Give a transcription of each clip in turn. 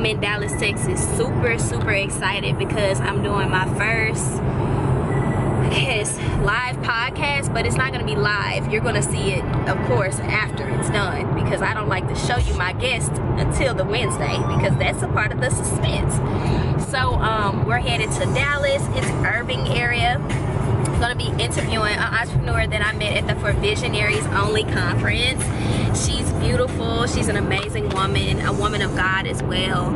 I'm in Dallas, Texas. Super excited because I'm doing my first, live podcast, but it's not going to be live. You're going to see it, of course, after it's done, because I don't like to show you my guest until the Wednesday, because that's a part of the suspense. So we're headed to Dallas. It's Irving area. I'm going to be interviewing an entrepreneur that I met at the For Visionaries Only conference. She's beautiful. She's an amazing woman, a woman of God as well.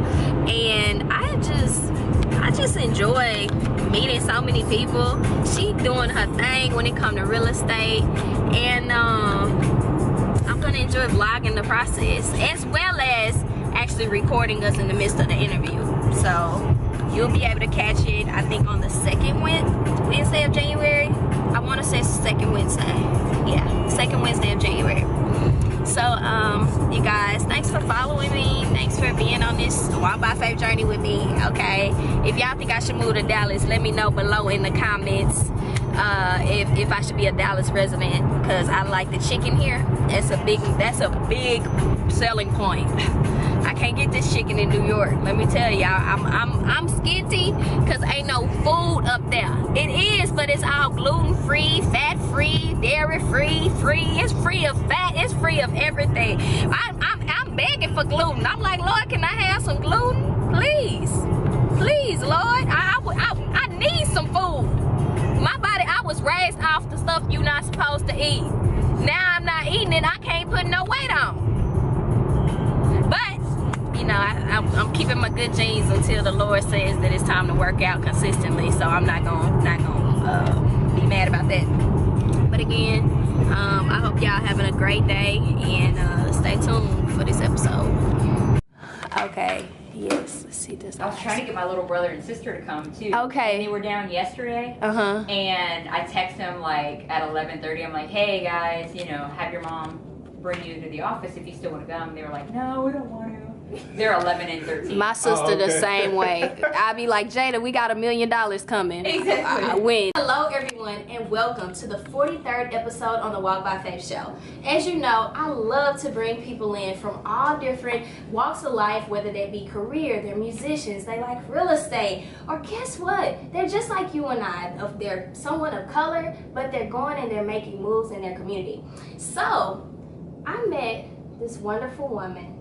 And I just enjoy meeting so many people. She doing her thing when it comes to real estate, and I'm gonna enjoy vlogging the process, as well as actually recording us in the midst of the interview. So you'll be able to catch it, I think, on the second Wednesday of January. I want to say it's the second Wednesday. Yeah, second Wednesday of January. So you guys, thanks for following me. Thanks for being on this Walk by Faith journey with me. Okay, if y'all think I should move to Dallas, let me know below in the comments if I should be a Dallas resident, because I like the chicken here. That's a big selling point. I can't get this chicken in New York. Let me tell y'all, I'm skinty because ain't no food up there. It is, but it's all gluten-free, fat-free, dairy-free, it's free of fat, it's free of everything. I'm begging for gluten. I'm like, Lord, can I have some gluten? Please, Lord. I need some food. My body, I was raised off the stuff you're not supposed to eat. Now I'm not eating it. I can't put no weight on. But, you know, I'm keeping my good genes until the Lord says that it's time to work out consistently. So I'm not gonna be mad about that. But again, I hope y'all having a great day, and stay tuned for this episode. Okay. Yes, let's see this. I was trying to get my little brother and sister to come too. Okay. And they were down yesterday. And I text them like at 11:30. I'm like, hey guys, you know, have your mom bring you to the office if you still want to come. And they were like, no, we don't want to. They're 11 and 13. My sister the same way. I'd be like, Jada, we got $1 million coming. Exactly. I win. Hello everyone, and welcome to the 43rd episode on the Walk by Faith show. As you know, I love to bring people in from all different walks of life, whether they be career, they're musicians, they like real estate, or guess what? They're just like you and I. They're someone of color, but they're going and they're making moves in their community. So I met this wonderful woman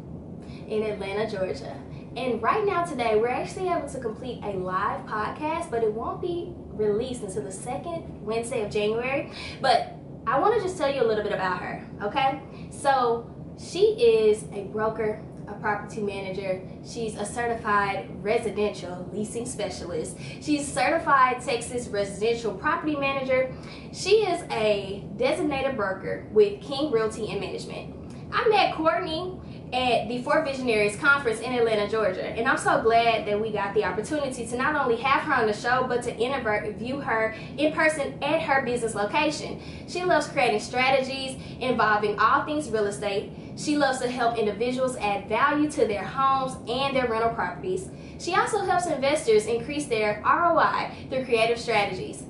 in Atlanta, Georgia. And right now today, we're actually able to complete a live podcast, but it won't be released until the second Wednesday of January. But I want to just tell you a little bit about her, okay? So she is a broker, a property manager. She's a certified residential leasing specialist. She's certified Texas residential property manager. She is a designated broker with King Realty Management. I met Courtney at the For Visionaries conference in Atlanta, Georgia, and I'm so glad that we got the opportunity to not only have her on the show, but to interview her in person at her business location. She loves creating strategies involving all things real estate. She loves to help individuals add value to their homes and their rental properties. She also helps investors increase their ROI through creative strategies.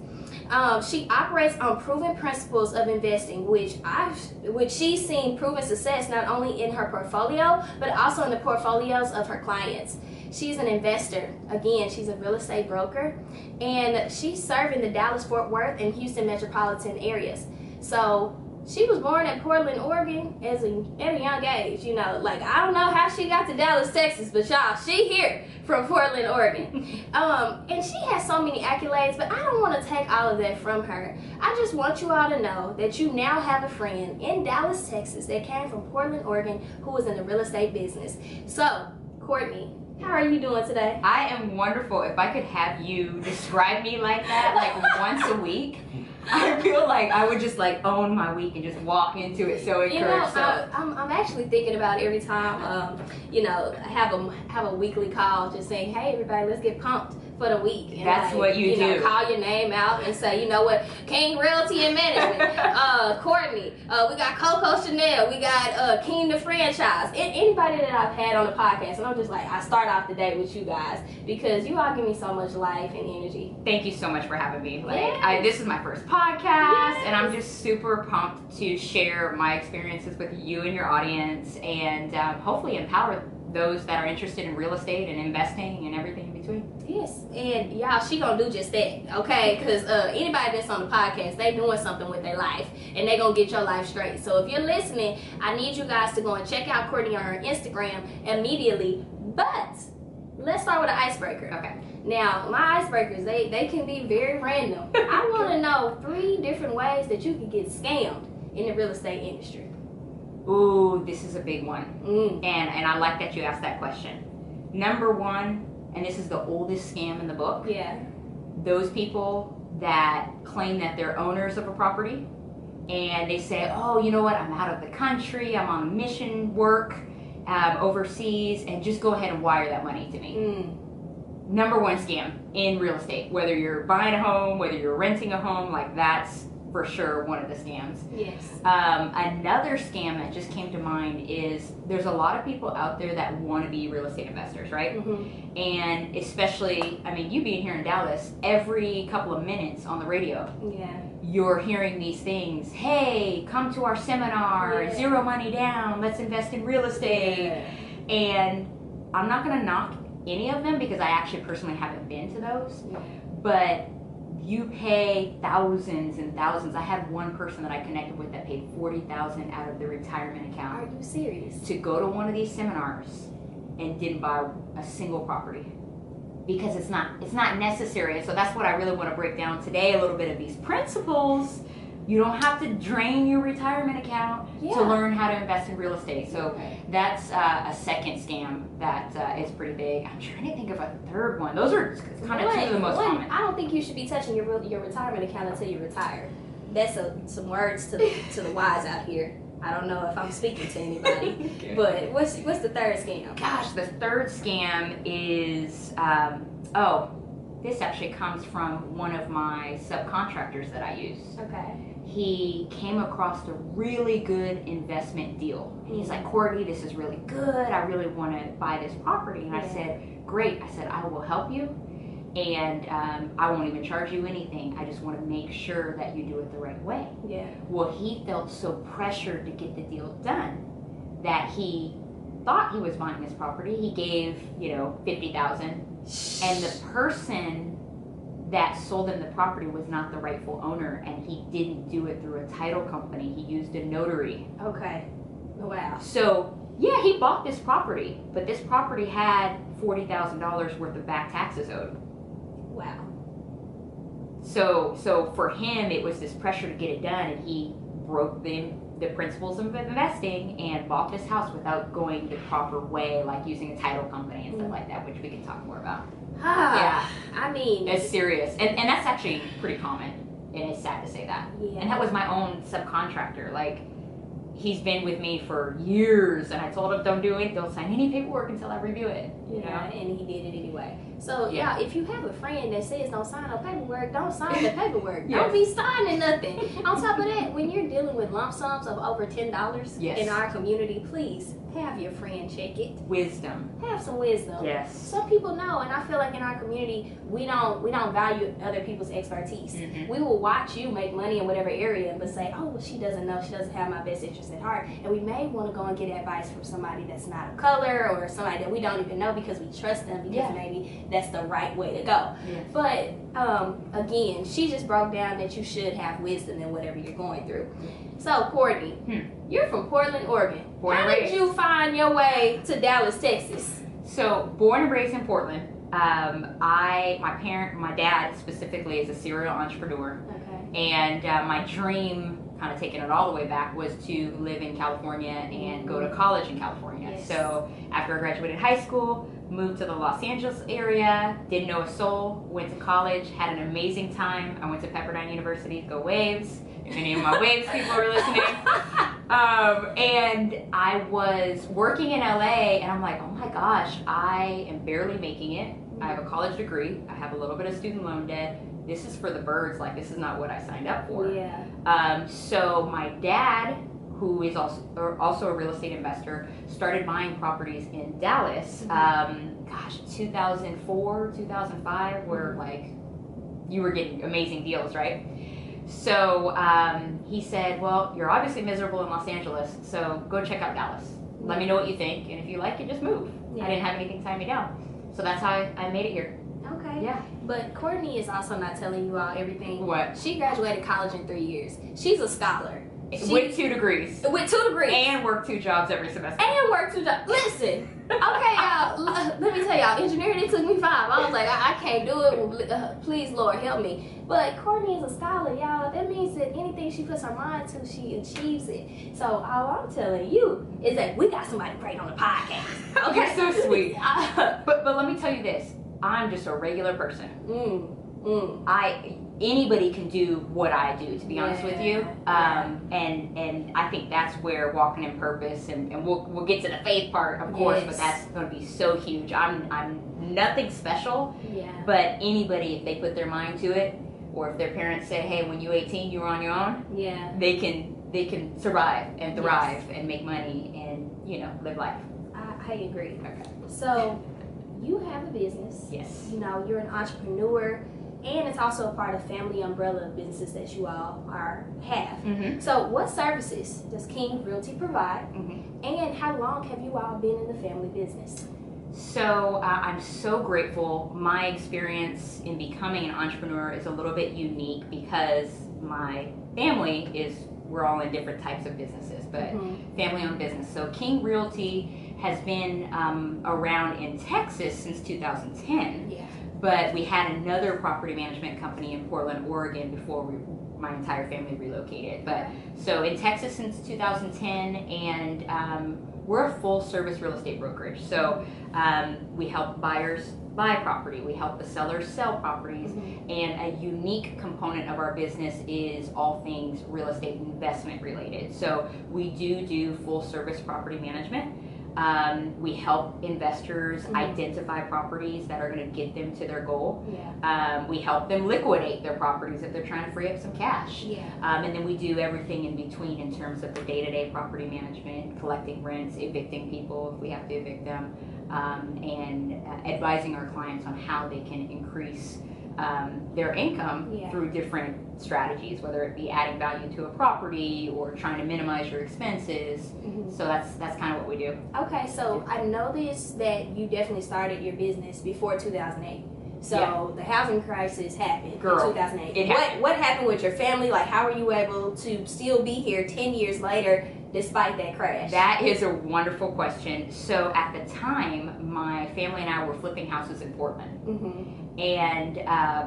She operates on proven principles of investing, which she's seen proven success not only in her portfolio, but also in the portfolios of her clients. She's an investor. Again, she's a real estate broker, and she's serving the Dallas, Fort Worth, and Houston metropolitan areas. So she was born in Portland, Oregon at a young age. You know, like, I don't know how she got to Dallas, Texas, but y'all, she here from Portland, Oregon. And she has so many accolades, but I don't want to take all of that from her. I just want you all to know that you now have a friend in Dallas, Texas that came from Portland, Oregon, who was in the real estate business. So, Courtney, how are you doing today? I am wonderful. If I could have you describe me like that, like once a week, I feel like I would just like own my week and just walk into it so encouraged. I'm actually thinking about every time, you know, have a weekly call just saying, hey everybody, let's get pumped for the week. And that's like, what you do. Know, call your name out and say, you know what, King Realty and Management, Courtney, we got Coco Chanel, we got King the franchise, anybody that I've had on the podcast, and I'm just like, I start off the day with you guys because you all give me so much life and energy. Thank you so much for having me. Like, this is my first podcast, and I'm just super pumped to share my experiences with you and your audience, and hopefully empower those that are interested in real estate and investing and everything in between. Yes, and y'all, she gonna do just that, okay? Because anybody that's on the podcast, they doing something with their life, and they gonna get your life straight. So if you're listening, I need you guys to go and check out Courtney on her Instagram immediately. But let's start with an icebreaker. Okay. Now, my icebreakers, they can be very random. I want to know 3 different ways that you could get scammed in the real estate industry. Ooh, this is a big one. And I like that you asked that question. Number 1, and this is the oldest scam in the book. Yeah. Those people that claim that they're owners of a property and they say, oh, you know what, I'm out of the country, I'm on mission work overseas, and just go ahead and wire that money to me. Number 1 scam in real estate, whether you're buying a home, whether you're renting a home, like that's for sure one of the scams. Yes. Another scam that just came to mind is there's a lot of people out there that want to be real estate investors, right? And especially, I mean, you being here in Dallas, every couple of minutes on the radio, you're hearing these things. Hey, come to our seminar, 0 money down, let's invest in real estate. And I'm not going to knock any of them because I actually personally haven't been to those, but you pay thousands and thousands. I had one person that I connected with that paid $40,000 out of their retirement account. Are you serious? To go to one of these seminars and didn't buy a single property because it's not necessary. And so that's what I really want to break down today, a little bit of these principles. You don't have to drain your retirement account to learn how to invest in real estate. So that's a second scam that is pretty big. I'm trying to think of a third one. Those are kind of 2 of the most common. I don't think you should be touching your retirement account until you retire. That's some words to the wise out here. I don't know if I'm speaking to anybody, but what's the third scam? Gosh, the third scam is this actually comes from one of my subcontractors that I use. Okay. He came across a really good investment deal. And he's like, Courtney, this is really good. I really want to buy this property. And I said, great. I said, I will help you. And I won't even charge you anything. I just want to make sure that you do it the right way. Yeah. Well, he felt so pressured to get the deal done that he thought he was buying this property. He gave, $50,000. And the person that sold him the property was not the rightful owner, and he didn't do it through a title company. He used a notary. Okay. Wow. So, yeah, he bought this property, but this property had $40,000 worth of back taxes owed. Wow. So for him, it was this pressure to get it done, and he broke the principles of investing and bought this house without going the proper way, like using a title company and stuff like that, which we can talk more about. Yeah, I mean, it's serious, and that's actually pretty common, and it's sad to say that. Yeah. And that was my own subcontractor. Like, he's been with me for years, and I told him don't do it, don't sign any paperwork until I review it. And he did it anyway. So yeah, if you have a friend that says don't sign no paperwork, don't sign the paperwork. Don't be signing nothing. On top of that, when you're dealing with lump sums of over $10 in our community, please have your friend check it. Wisdom. Have some wisdom. Yes. Some people know, and I feel like in our community we don't value other people's expertise. We will watch you make money in whatever area, but say, oh, well, she doesn't know, she doesn't have my best interest at heart, and we may want to go and get advice from somebody that's not of color or somebody that we don't even know because we trust them because maybe that's the right way to go. Yes. But again, she just broke down that you should have wisdom in whatever you're going through. So Courtney, you're from Portland, Oregon. How did you find your way to Dallas, Texas? So born and raised in Portland. My dad specifically is a serial entrepreneur. Okay. And my dream, kind of taking it all the way back, was to live in California and go to college in California. Yes. So after I graduated high school, moved to the Los Angeles area, didn't know a soul, went to college, had an amazing time. I went to Pepperdine University, go Waves, if any of my Waves people are listening. And I was working in LA, and I'm like, oh my gosh, I am barely making it. I have a college degree, I have a little bit of student loan debt. This is for the birds, like this is not what I signed up for. Yeah. So my dad, who is also a real estate investor, started buying properties in Dallas. 2004, 2005, where like you were getting amazing deals, right? So he said, well, you're obviously miserable in Los Angeles, so go check out Dallas. Let me know what you think, and if you like it, just move. I didn't have anything tie me down. So that's how I made it here. Okay. Yeah. But Courtney is also not telling you all everything. What? She graduated college in 3 years. She's a scholar. With 2 degrees. With 2 degrees. And work 2 jobs every semester. And work 2 jobs. Listen. Okay, y'all. Let me tell y'all. Engineering, it took me 5. I was like, I can't do it. Please, Lord, help me. But Courtney is a scholar, y'all. That means that anything she puts her mind to, she achieves it. So all I'm telling you is that we got somebody great on the podcast. Okay, you're so sweet. But let me tell you this. I'm just a regular person. Anybody can do what I do, to be honest with you. And I think that's where walking in purpose, and we'll get to the faith part, of course, but that's going to be so huge. I'm nothing special, but anybody, if they put their mind to it, or if their parents say, hey, when you're 18, you're on your own, they can survive and thrive and make money and, you know, live life. I agree. Okay. So you have a business. Yes. You know, you're an entrepreneur. And it's also a part of family umbrella businesses that you all have. So what services does King Realty provide? And how long have you all been in the family business? So I'm so grateful. My experience in becoming an entrepreneur is a little bit unique because my family we're all in different types of businesses, but family-owned business. So King Realty has been around in Texas since 2010. But we had another property management company in Portland, Oregon before my entire family relocated. But so in Texas since 2010, and we're a full service real estate brokerage. So we help buyers buy property, we help the sellers sell properties, and a unique component of our business is all things real estate investment related. So we do full service property management. We help investors identify properties that are going to get them to their goal. We help them liquidate their properties if they're trying to free up some cash. And then we do everything in between in terms of the day-to-day property management, collecting rents, evicting people if we have to evict them, and advising our clients on how they can increase their income through different strategies, whether it be adding value to a property or trying to minimize your expenses. So that's kind of what we do. Okay, so I noticed that you definitely started your business before 2008. So the housing crisis happened in 2008. What happened with your family? Like, how were you able to still be here 10 years later despite that crash? That is a wonderful question. So at the time, my family and I were flipping houses in Portland. And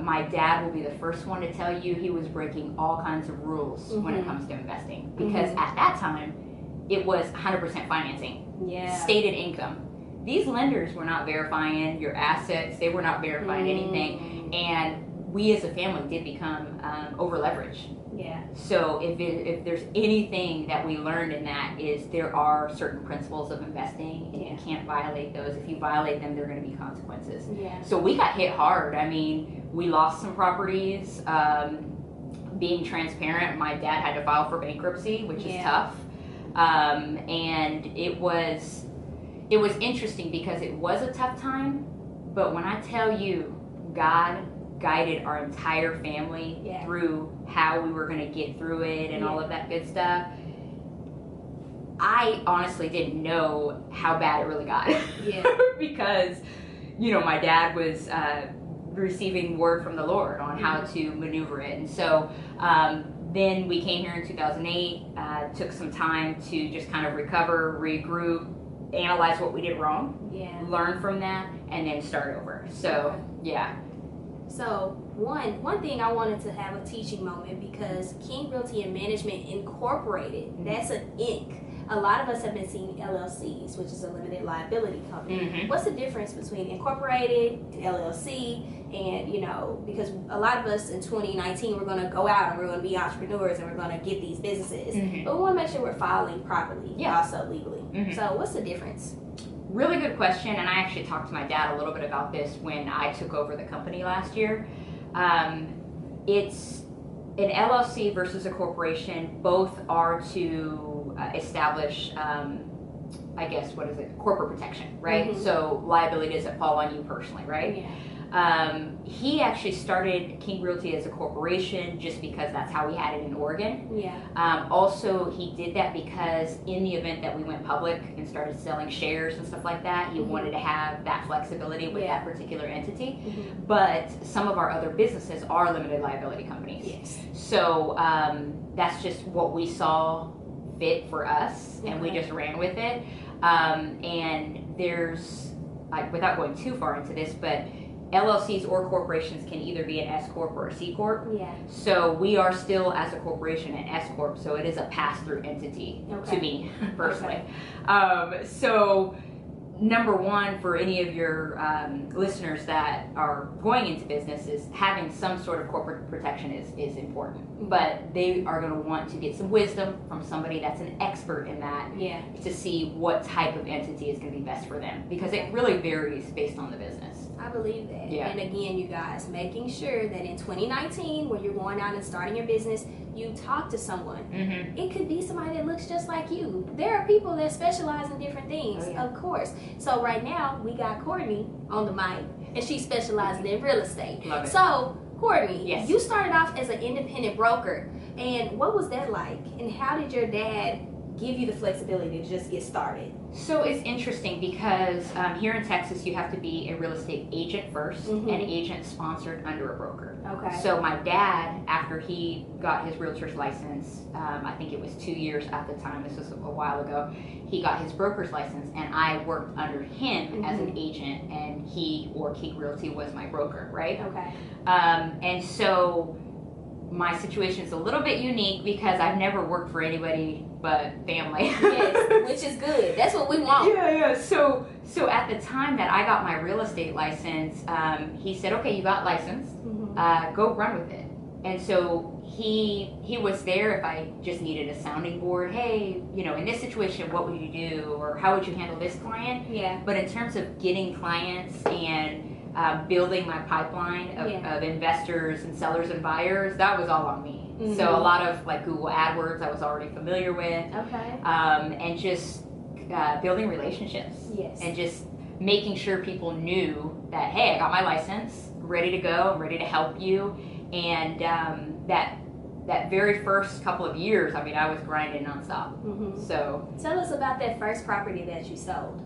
my dad will be the first one to tell you he was breaking all kinds of rules when it comes to investing. Because at that time, it was 100% financing, stated income. These lenders were not verifying your assets. They were not verifying anything. And we as a family did become over leveraged. So if there's anything that we learned in that is there are certain principles of investing and you can't violate those. If you violate them, there are going to be consequences. So we got hit hard. I mean, we lost some properties. Being transparent, my dad had to file for bankruptcy, which is tough. And it was interesting because it was a tough time, but when I tell you God guided our entire family through how we were going to get through it and all of that good stuff, I honestly didn't know how bad it really got. Because, you know, my dad was receiving word from the Lord on how to maneuver it. And so then we came here in 2008, took some time to just kind of recover, regroup, analyze what we did wrong, learn from that, and then start over. So, So one thing I wanted to have a teaching moment, because King Realty Management Incorporated, that's an Inc. A lot of us have been seeing LLCs, which is a limited liability company. What's the difference between incorporated and LLC? And, you know, because a lot of us in 2019, we're going to go out and we're going to be entrepreneurs and we're going to get these businesses. But we want to make sure we're filing properly, also legally. So what's the difference? Really good question, and I actually talked to my dad a little bit about this when I took over the company last year. It's an LLC versus a corporation. Both are to establish, I guess, corporate protection, right? So liability doesn't fall on you personally, right? He actually started King Realty as a corporation just because that's how we had it in Oregon. Yeah. Also, he did that because in the event that we went public and started selling shares and stuff like that, he wanted to have that flexibility with that particular entity. But some of our other businesses are limited liability companies. Yes. So that's just what we saw fit for us, and we just ran with it. And there's, like, without going too far into this, but LLCs or corporations can either be an S Corp or a C Corp. Yeah. So we are still, as a corporation, an S Corp, so it is a pass-through entity to me, personally. So number one, for any of your listeners that are going into business, is having some sort of corporate protection is important. But they are going to want to get some wisdom from somebody that's an expert in that to see what type of entity is going to be best for them, because it really varies based on the business. I believe that. Yeah. And again, you guys, making sure that in 2019, when you're going out and starting your business, you talk to someone. It could be somebody that looks just like you. There are people that specialize in different things, of course. So right now, we got Courtney on the mic, and she specializes in real estate. Love it. So, Courtney, Yes. you started off as an independent broker, and what was that like? And how did your dad give you the flexibility to just get started? So it's interesting because here in Texas, you have to be a real estate agent first, an agent sponsored under a broker. Okay. So my dad, after he got his realtor's license, I think it was 2 years at the time, this was a while ago, he got his broker's license, and I worked under him as an agent, and he, or King Realty, was my broker, right? Okay. And so my situation is a little bit unique because I've never worked for anybody but family. Yes, which is good. That's what we want. Yeah. So at the time that I got my real estate license, he said, "Okay, you got license. Go run with it." And so he was there if I just needed a sounding board. Hey, in this situation, what would you do, or how would you handle this client? Yeah. But in terms of getting clients and building my pipeline of investors and sellers and buyers, that was all on me. So a lot of like Google AdWords I was already familiar with. Okay. And just building relationships. Yes. And just making sure people knew that, hey, I got my license, ready to go, I'm ready to help you. And that very first couple of years, I mean, I was grinding nonstop. So tell us about that first property that you sold.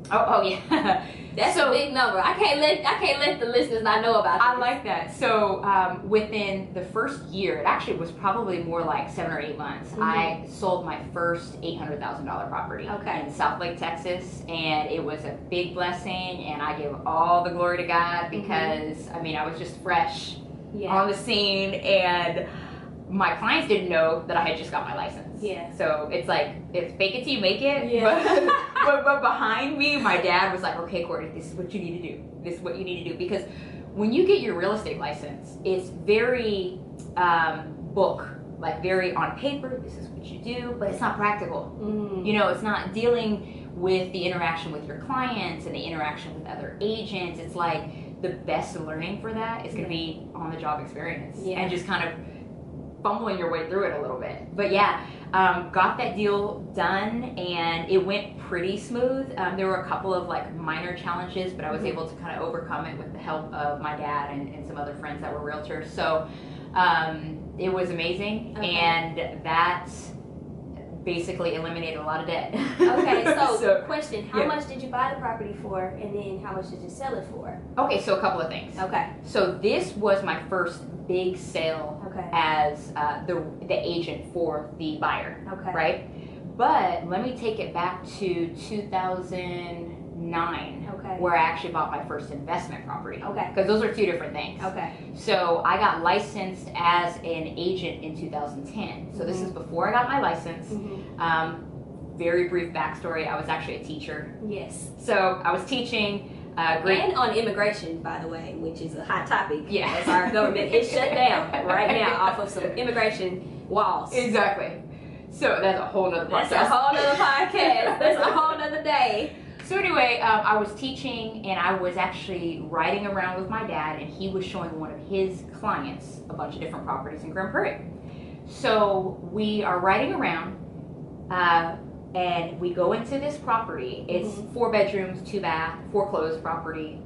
Oh yeah. That's a big number. I can't let the listeners not know about this. I like that. So within the first year, it actually was probably more like 7 or 8 months, I sold my first $800,000 property in South Lake, Texas, and it was a big blessing, and I give all the glory to God because I mean, I was just fresh on the scene, and my clients didn't know that I had just got my license. Yeah. So it's like, it's fake it till you make it. Yeah. But behind me, my dad was like, okay, Courtney, this is what you need to do. This is what you need to do. Because when you get your real estate license, it's very book, like very on paper, this is what you do, but it's not practical. It's not dealing with the interaction with your clients and the interaction with other agents. It's like the best learning for that is going to be on the job experience and just kind of fumbling your way through it a little bit. But got that deal done, and it went pretty smooth. There were a couple of like minor challenges, but I was able to kind of overcome it with the help of my dad and some other friends that were realtors. So it was amazing, and that basically eliminated a lot of debt. Okay, so question, how much did you buy the property for, and then how much did you sell it for? Okay, so a couple of things. Okay. So this was my first big sale as the agent for the buyer, right? But let me take it back to 2009, where I actually bought my first investment property. Because those are two different things. So I got licensed as an agent in 2010. So this is before I got my license. Very brief backstory, I was actually a teacher. Yes. So I was teaching. And on immigration, by the way, which is a hot topic. Yeah. As our government is shut down right now off of some immigration walls. Exactly. So that's a whole nother podcast. That's a whole nother podcast. That's a whole nother day. So anyway, I was teaching, and I was actually riding around with my dad, and he was showing one of his clients a bunch of different properties in Grand Prairie. So we are riding around. And we go into this property. It's 4 bedrooms, 2 bath, foreclosed property,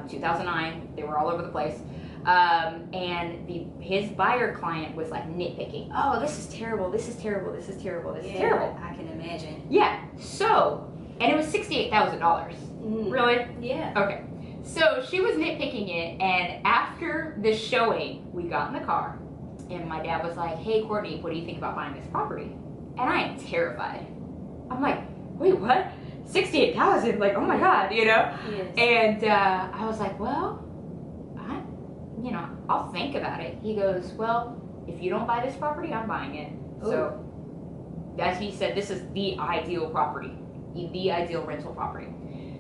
2009. They were all over the place. And his buyer client was like nitpicking. Oh, this is terrible. This is terrible. This is terrible. This is terrible. I can imagine. Yeah. So, and it was $68,000. Really? Yeah. Okay. So she was nitpicking it, and after the showing, we got in the car, and my dad was like, "Hey, Courtney, what do you think about buying this property?" And I am terrified. I'm like, "Wait, what? 68,000? Like, oh my God, you know?" Yes. And I was like, "Well, I'll think about it." He goes, "Well, if you don't buy this property, I'm buying it." Ooh. So, as he said, this is the ideal property, the ideal rental property.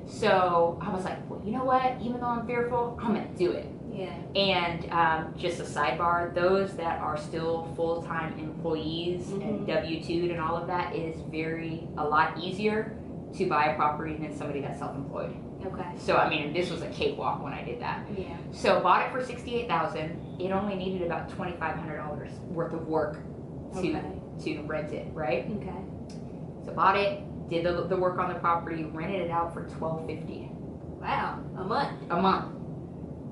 So I was like, well, you know what? Even though I'm fearful, I'm gonna do it. Yeah. And just a sidebar: those that are still full-time employees and W-2'd and all of that, it is a lot easier to buy a property than somebody that's self-employed. Okay. So I mean, this was a cakewalk when I did that. Yeah. So bought it for $68,000. It only needed about $2,500 worth of work to rent it, right? Okay. So bought it, did the work on the property, rented it out for $1,250. Wow, a month. A month.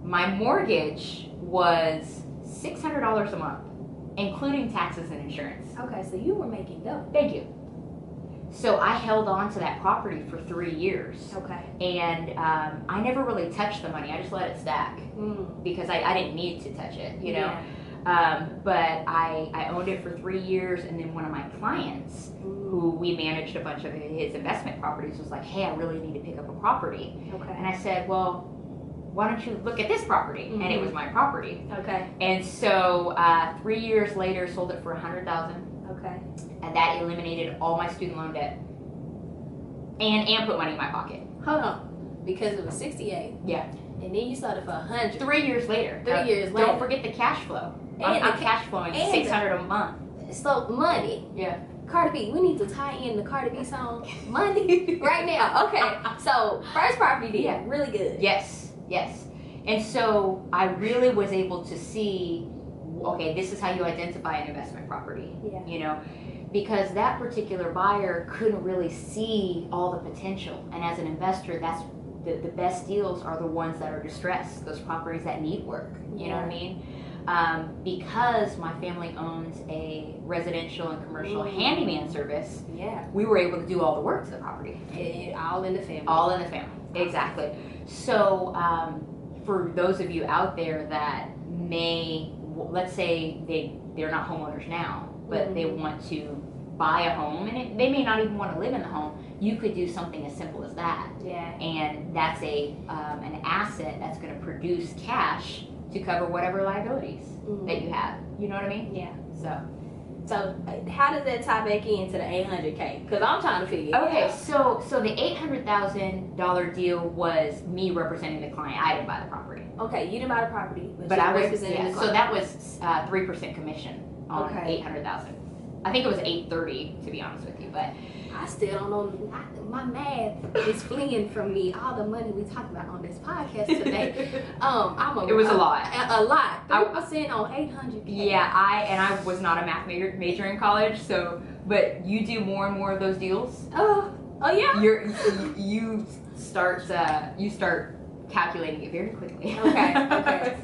My mortgage was $600 a month, including taxes and insurance. Okay, so you were making double. Thank you. So I held on to that property for 3 years. Okay. And I never really touched the money. I just let it stack because I didn't need to touch it, you know. Yeah. But I owned it for 3 years, and then one of my clients, who we managed a bunch of his investment properties, was like, "Hey, I really need to pick up a property." Okay. And I said, "Well, why don't you look at this property?" And it was my property. Okay. And so 3 years later, sold it for $100,000. Okay. And that eliminated all my student loan debt and put money in my pocket. Hold on, because it was 68. Yeah. And then you sold it for 100. 3 years later. 3 years later. Don't forget the cash flow. I'm cash flowing $600 a month. So money. Yeah. Cardi B, we need to tie in the Cardi B song "Money" right now. Okay, so first property deal, really good. Yes, yes. And so I really was able to see, okay, this is how you identify an investment property. Yeah. You know, because that particular buyer couldn't really see all the potential. And as an investor, that's the best deals are the ones that are distressed, those properties that need work. You know what I mean? Because my family owns a residential and commercial handyman service, we were able to do all the work to the property. All in the family. All in the family, exactly. So for those of you out there that may, let's say they're not homeowners now, but they want to buy a home, and they may not even want to live in the home, you could do something as simple as that. Yeah. And that's an asset that's going to produce cash to cover whatever liabilities that you have. You know what I mean? Yeah. So how does that tie back into the $800K? Because I'm trying to figure it out. Okay, so the $800,000 deal was me representing the client. I didn't buy the property. Okay, you didn't buy the property, but I you was representing the client. So that was 3% commission on $800,000. I think it was $830 to be honest with you, but I still don't know. My math is fleeing from me. All the money we talked about on this podcast today. It was a lot. A lot. 3% on $800K. Yeah, I was not a math major in college, so but you do more and more of those deals. Oh yeah. You start calculating it very quickly. Okay.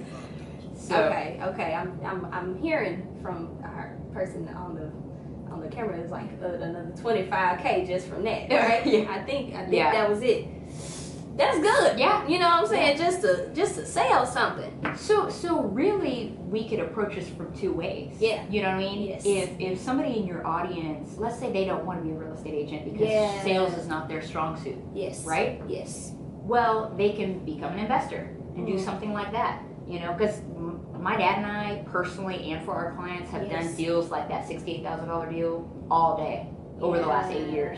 So. Okay. I'm hearing from our person on the camera is like another $25K just from that, right? Yeah. I think that was it. That's good. Yeah. You know what I'm saying? Just to sell something. So really we could approach this from two ways. Yeah. You know what I mean? Yes. If somebody in your audience, let's say they don't want to be a real estate agent because sales is not their strong suit. Yes. Right? Yes. Well, they can become an investor and do something like that. You know, because my dad and I personally and for our clients have done deals like that $68,000 deal all day over the last 8 years.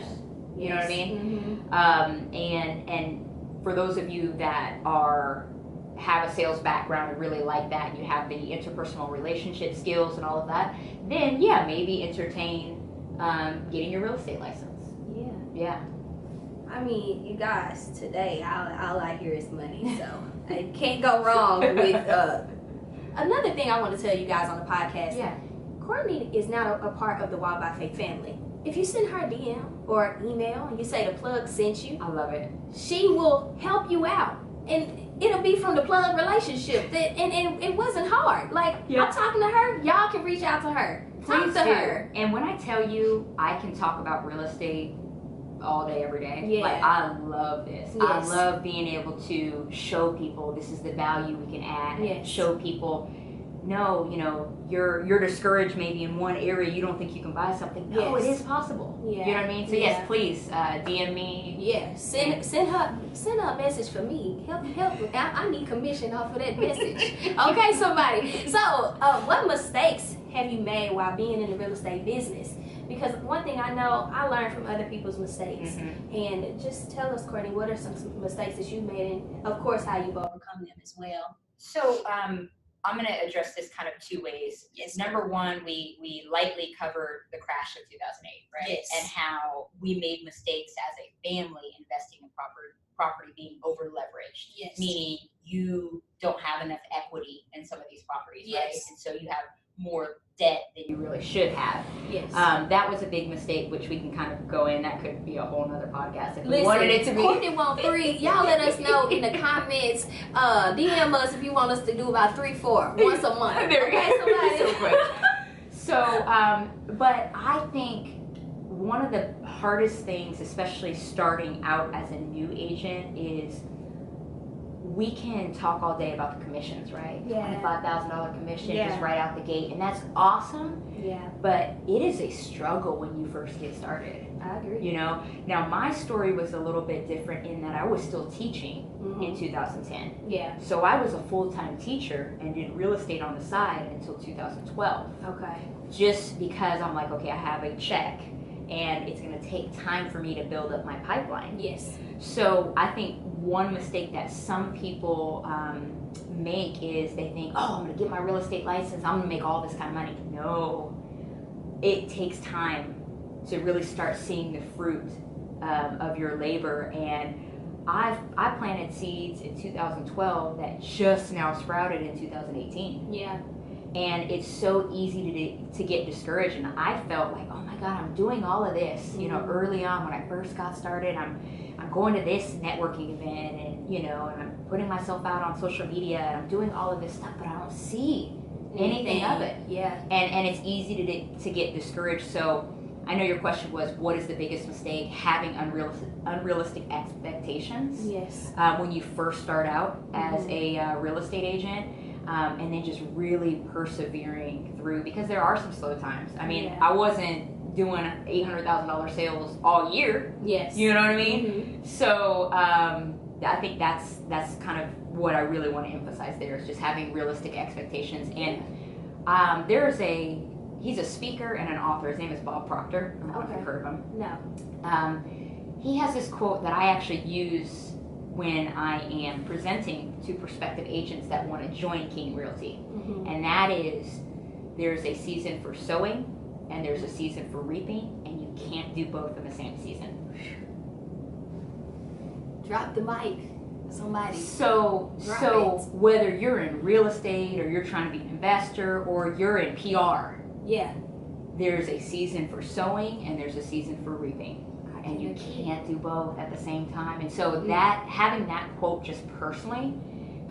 You know what I mean? And for those of you that have a sales background and really like that, you have the interpersonal relationship skills and all of that, then maybe entertain getting your real estate license. Yeah. I mean, you guys, today all I hear is money, so I can't go wrong with. Another thing I want to tell you guys on the podcast. Yeah. Courtney is now a part of the Wild by Faith family. if you send her a DM or email and you say the plug sent you, I love it. She will help you out. And it'll be from the plug relationship. And it wasn't hard. Like, I'm talking to her, y'all can reach out to her. Talk to her. And when I tell you, I can talk about real estate all day, every day. Yeah. Like, I love this. Yes. I love being able to show people this is the value we can add. Yes. Show people, no, you know, you're discouraged maybe in one area, you don't think you can buy something. No, Yes. it is possible. Yeah. You know what I mean? So yes, please DM me. Yeah, send her a message for me. Help. I need commission off of that message. Okay, somebody. So, what mistakes have you made while being in the real estate business? Because one thing I know, I learned from other people's mistakes. And just tell us, Courtney, what are some mistakes that you made, and of course, how you've overcome them as well. So, I'm going to address this kind of two ways. Yes. Number one, we lightly covered the crash of 2008, right? Yes. And how we made mistakes as a family investing in property being over leveraged. Yes. Meaning you don't have enough equity in some of these properties, right? Yes. And so you have more debt than you really should have. Yes. That was a big mistake, which we can kind of go in. That could be a whole nother podcast if we Listen, wanted it to be. Courtney want 3. Y'all let us know in the comments. DM us if you want us to do about 3-4 once a month. There you Okay, go. somebody. So quick. So, but I think one of the hardest things, especially starting out as a new agent, is we can talk all day about the commissions, right? Yeah. $25,000 commission Yeah. just right out the gate, and that's awesome. Yeah, But it is a struggle when you first get started. I agree. You know, now my story was a little bit different in that I was still teaching in 2010. Yeah. So I was a full-time teacher and did real estate on the side until 2012. Okay. Just because I'm like, okay, I have a check and it's going to take time for me to build up my pipeline. Yes. So I think one mistake that some people make is they think, oh, I'm going to get my real estate license, I'm going to make all this kind of money. No, it takes time to really start seeing the fruit of your labor. And I planted seeds in 2012 that just now sprouted in 2018. Yeah. And it's so easy to get discouraged. And I felt like, oh my God, I'm doing all of this. You know, early on when I first got started, I'm going to this networking event, and you know, and I'm putting myself out on social media, and I'm doing all of this stuff, but I don't see anything of it. Yeah. And it's easy to get discouraged. So I know your question was, what is the biggest mistake? Having unrealistic expectations. Yes. When you first start out as a real estate agent. And then just really persevering through, because there are some slow times. I mean, I wasn't doing $800,000 sales all year. Yes. You know what I mean? So I think that's kind of what I really want to emphasize there, is just having realistic expectations. And he's a speaker and an author. His name is Bob Proctor. I don't know if you've heard of him. No. He has this quote that I actually use when I am presenting to prospective agents that want to join King Realty. And that is, there's a season for sowing and there's a season for reaping, and you can't do both in the same season. Drop the mic, somebody. So whether you're in real estate or you're trying to be an investor or you're in PR, yeah, there's a season for sowing and there's a season for reaping. And you can't do both at the same time. And so that, having that quote just personally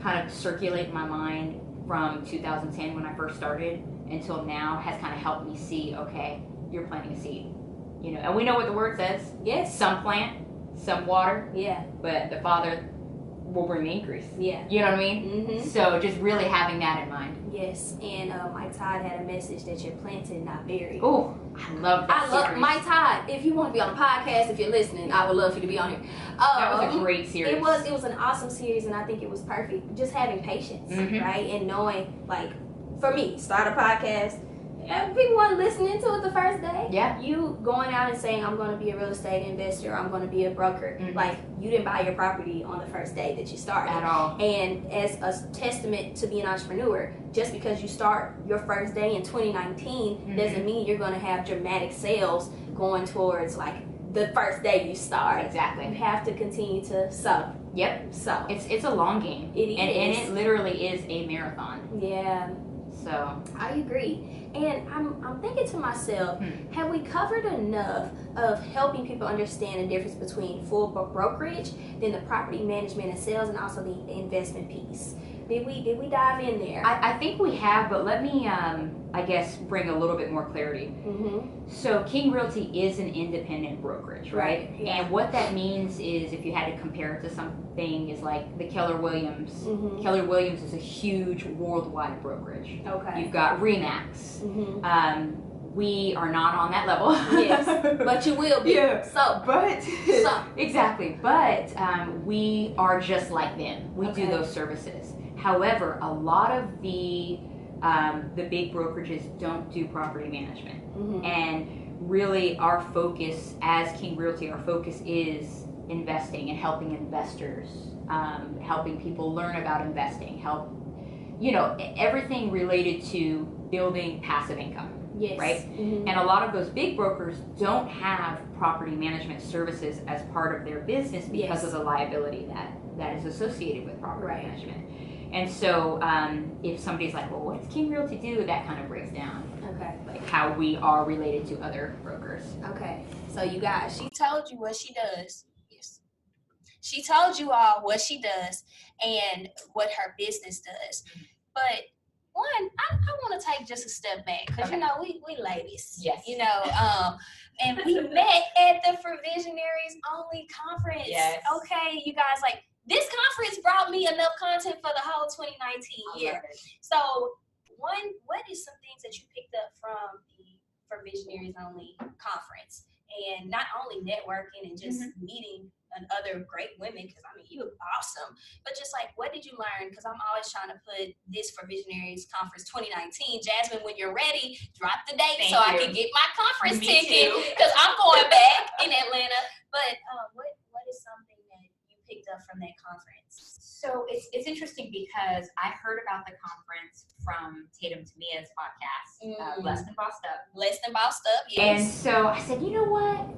kind of circulate in my mind from 2010 when I first started until now has kind of helped me see, okay, you're planting a seed. You know, and we know what the word says. Yes. Some plant, some water. Yeah. But the Father will bring the increase. Yeah. You know what I mean? So just really having that in mind. Yes. And Mike Todd had a message that you're planted, not buried. Oh, I love that. I love Mike Todd. If you want to be on the podcast, if you're listening, I would love for you to be on here. That was a great series. It was an awesome series, and I think it was perfect. Just having patience, right? And knowing, like, for me, start a podcast. People weren't listening to it the first day. Yeah. You going out and saying, I'm going to be a real estate investor, I'm going to be a broker. Like, you didn't buy your property on the first day that you started. At all. And as a testament to being an entrepreneur, just because you start your first day in 2019 doesn't mean you're going to have dramatic sales going towards, like, the first day you start. Exactly. You have to continue to sow. Yep. So It's a long game. It is. And it literally is a marathon. Yeah. So I agree. And I'm thinking to myself, have we covered enough of helping people understand the difference between full brokerage, then the property management and sales, and also the investment piece? Did we dive in there? I think we have, but let me, I guess, bring a little bit more clarity. So King Realty is an independent brokerage, right? Yeah. And what that means is, if you had to compare it to something, is like the Keller Williams. Keller Williams is a huge worldwide brokerage. Okay. You've got Remax. We are not on that level. Yes, but you will be. Yeah. So Exactly. But we are just like them. We do those services. However, a lot of the big brokerages don't do property management, and really our focus as King Realty, our focus is investing and helping investors, helping people learn about investing, everything related to building passive income. Yes. Right? And a lot of those big brokers don't have property management services as part of their business because of the liability that is associated with property management. And so if somebody's like, well, what does King Realty do? That kind of breaks down like how we are related to other brokers. Okay. So you guys, she told you what she does. Yes. She told you all what she does and what her business does. But one, I want to take just a step back because we ladies. Yes. And we met at the For Visionaries Only conference. Yes. Okay, you guys, like, this conference brought me enough content for the whole 2019 year. So, one, what is some things that you picked up from the For Visionaries Only conference? And not only networking and just meeting other great women, because you look awesome, but just like, what did you learn? Because I'm always trying to put this For Visionaries Conference 2019. Jasmine, when you're ready, drop the date I can get my conference ticket, because I'm going back in Atlanta. But what is something that you picked up from that conference? So it's interesting because I heard about the conference from Tatum Tamia's podcast, Less Than Bossed Up. Less Than Bossed Up, yes. And so I said, you know what?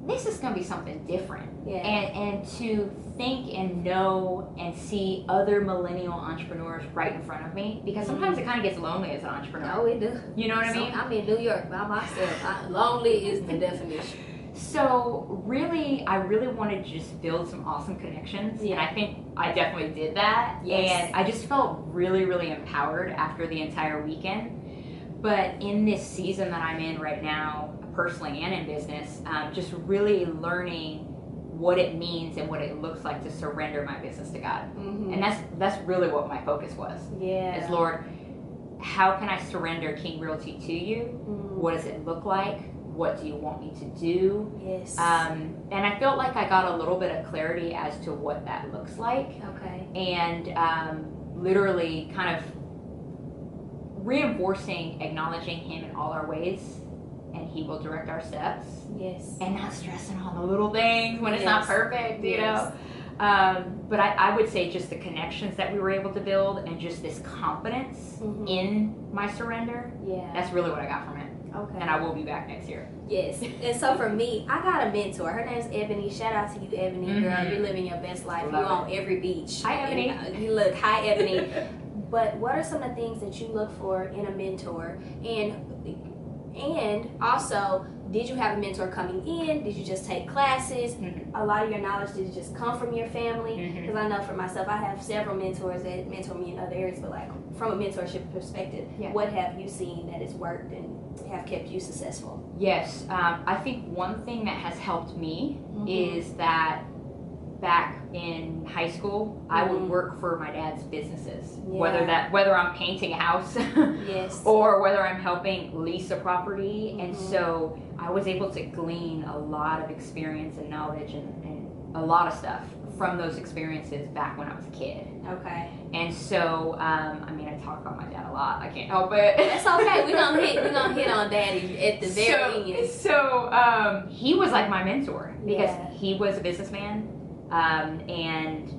This is going to be something different. Yeah. And to think and know and see other millennial entrepreneurs right in front of me, because sometimes it kind of gets lonely as an entrepreneur. Oh, it does. You know what I mean? I'm in New York by myself. Lonely is the definition. So I really wanted to just build some awesome connections, and I think I definitely did that. Yes. And I just felt really, really empowered after the entire weekend. But in this season that I'm in right now, personally and in business, just really learning what it means and what it looks like to surrender my business to God. And that's really what my focus was. Is, Lord, how can I surrender King Realty to you? What does it look like? What do you want me to do? Yes. And I felt like I got a little bit of clarity as to what that looks like. Okay. And literally kind of reinforcing, acknowledging Him in all our ways, and He will direct our steps. Yes. And not stressing on the little things when it's not perfect, you know. But I would say just the connections that we were able to build and just this confidence in my surrender. Yeah. That's really what I got from it. Okay. And I will be back next year. Yes. And so for me, I got a mentor. Her name's Ebony. Shout out to you, Ebony. Girl, you're living your best life. You're on every beach. Hi, Ebony. You look. Hi, Ebony. But what are some of the things that you look for in a mentor? And also, did you have a mentor coming in? Did you just take classes? A lot of your knowledge, did it just come from your family? Because I know for myself, I have several mentors that mentor me in other areas, but like from a mentorship perspective, what have you seen that has worked and have kept you successful? Yes, I think one thing that has helped me is that back in high school, I would work for my dad's businesses, whether I'm painting a house or whether I'm helping lease a property. And so I was able to glean a lot of experience and knowledge and a lot of stuff from those experiences back when I was a kid. Okay. And so, I talk about my dad a lot. I can't help it. That's okay. We're gonna hit on daddy at the very end. So, he was like my mentor because he was a businessman. And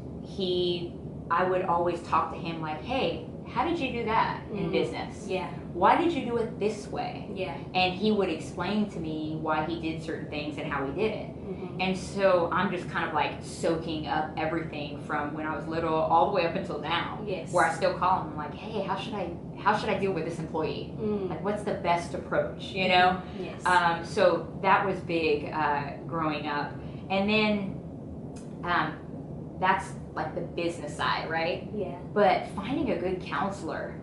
I would always talk to him like, hey, how did you do that in business? Yeah. Why did you do it this way? Yeah. And he would explain to me why he did certain things and how he did it. And so I'm just kind of like soaking up everything from when I was little all the way up until now. Where I still call them, I'm like, hey, how should I deal with this employee? Like, what's the best approach, you know? So that was big growing up. And then that's like the business side, right? But finding a good counselor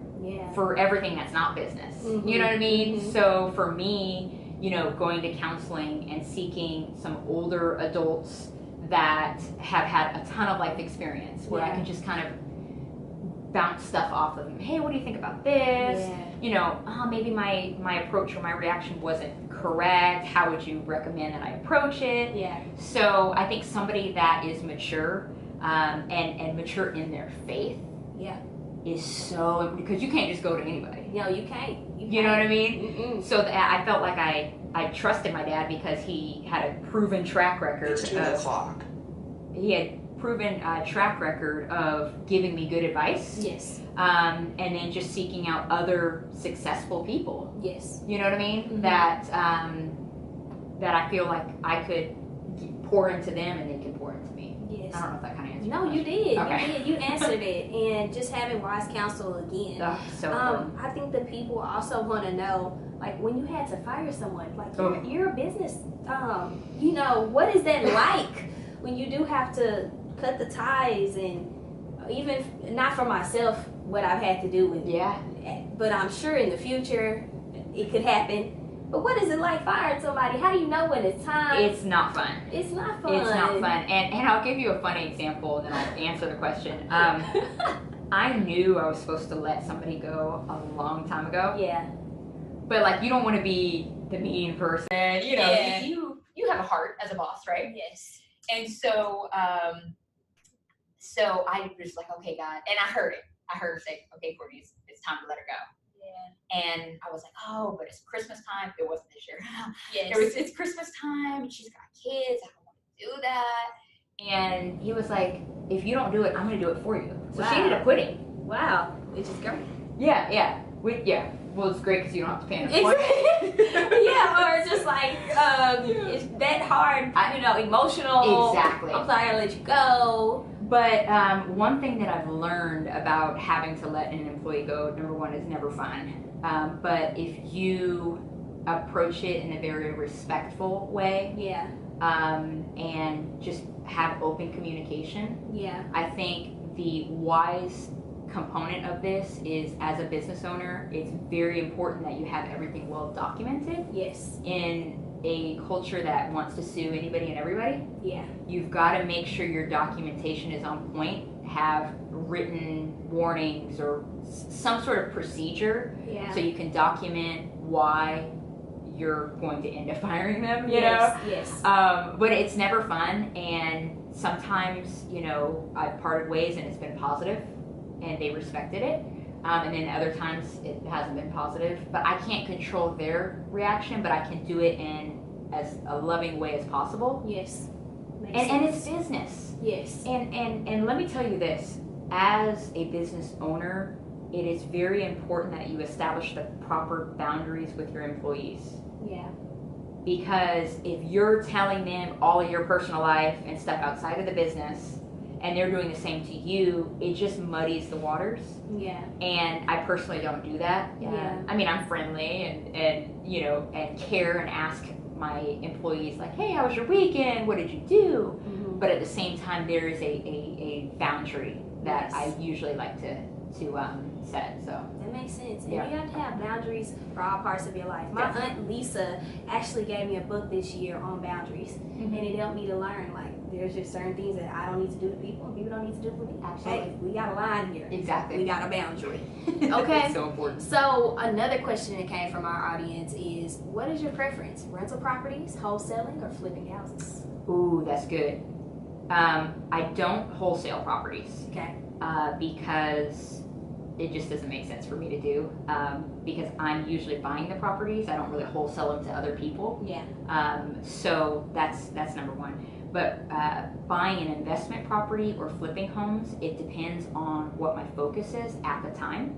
for everything that's not business. You know what I mean? So for me, you know, going to counseling and seeking some older adults that have had a ton of life experience where I can just kind of bounce stuff off of them. Hey, what do you think about this? You know, maybe my approach or my reaction wasn't correct. How would you recommend that I approach it? So I think somebody that is mature and mature in their faith is so, because you can't just go to anybody. No, you can't. You know what I mean? So I felt like I trusted my dad because he had a proven track record. It's 2 o'clock. He had proven track record of giving me good advice. And then just seeking out other successful people. You know what I mean? That that I feel like I could pour into them and they can pour into me. I don't know if that kind of answered. No, you did. Okay. You did. You answered it. And just having wise counsel again. So important. I think the people also want to know, like, when you had to fire someone, like, you're a business, you know, what is that like when you do have to cut the ties? And even, not for myself, what I've had to do with it, but I'm sure in the future it could happen. But what is it like firing somebody? How do you know when it's time? It's not fun. It's not fun. It's not fun. And I'll give you a funny example, and then I'll answer the question. I knew I was supposed to let somebody go a long time ago. But like, you don't want to be the mean person. You know, you have a heart as a boss, right? And so, so I was like, okay, God, and I heard it. I heard her say, okay, Courtney, it's time to let her go. And I was like, oh, but it's Christmas time. It wasn't this year. It's Christmas time, and she's got kids. I don't want to do that. And he was like, if you don't do it, I'm going to do it for you. So she ended up quitting. Wow, which is great. Well, it's great because you don't have to pay an employment. Or just like, it's that hard, you know, emotional. Exactly. I'm sorry, I let you go. But one thing that I've learned about having to let an employee go, number one, is never fun. But if you approach it in a very respectful way, and just have open communication, I think the wise component of this is, as a business owner, it's very important that you have everything well documented. In a culture that wants to sue anybody and everybody, you've got to make sure your documentation is on point, have written warnings or some sort of procedure so you can document why you're going to end up firing them, you know? But it's never fun, and sometimes, you know, I've parted ways and it's been positive and they respected it. And then other times it hasn't been positive, but I can't control their reaction, but I can do it in as a loving way as possible. And it's business. And let me tell you this, as a business owner, it is very important that you establish the proper boundaries with your employees. Because if you're telling them all of your personal life and stuff outside of the business, and they're doing the same to you, it just muddies the waters. And I personally don't do that. I mean, I'm friendly and you know, and care and ask my employees, like, hey, how was your weekend? What did you do? But at the same time, there is a boundary that I usually like to set. So that makes sense. And you have to have boundaries for all parts of your life. My aunt Lisa actually gave me a book this year on boundaries, and it helped me to learn, like, there's just certain things that I don't need to do to people, and people don't need to do for me. Hey, we got a line here. We got a boundary. Okay. It's so important. So another question that came from our audience is, what is your preference? Rental properties, wholesaling, or flipping houses? Ooh, that's good. I don't wholesale properties. Because it just doesn't make sense for me to do, because I'm usually buying the properties. I don't really wholesale them to other people. So that's number one. But buying an investment property or flipping homes, it depends on what my focus is at the time.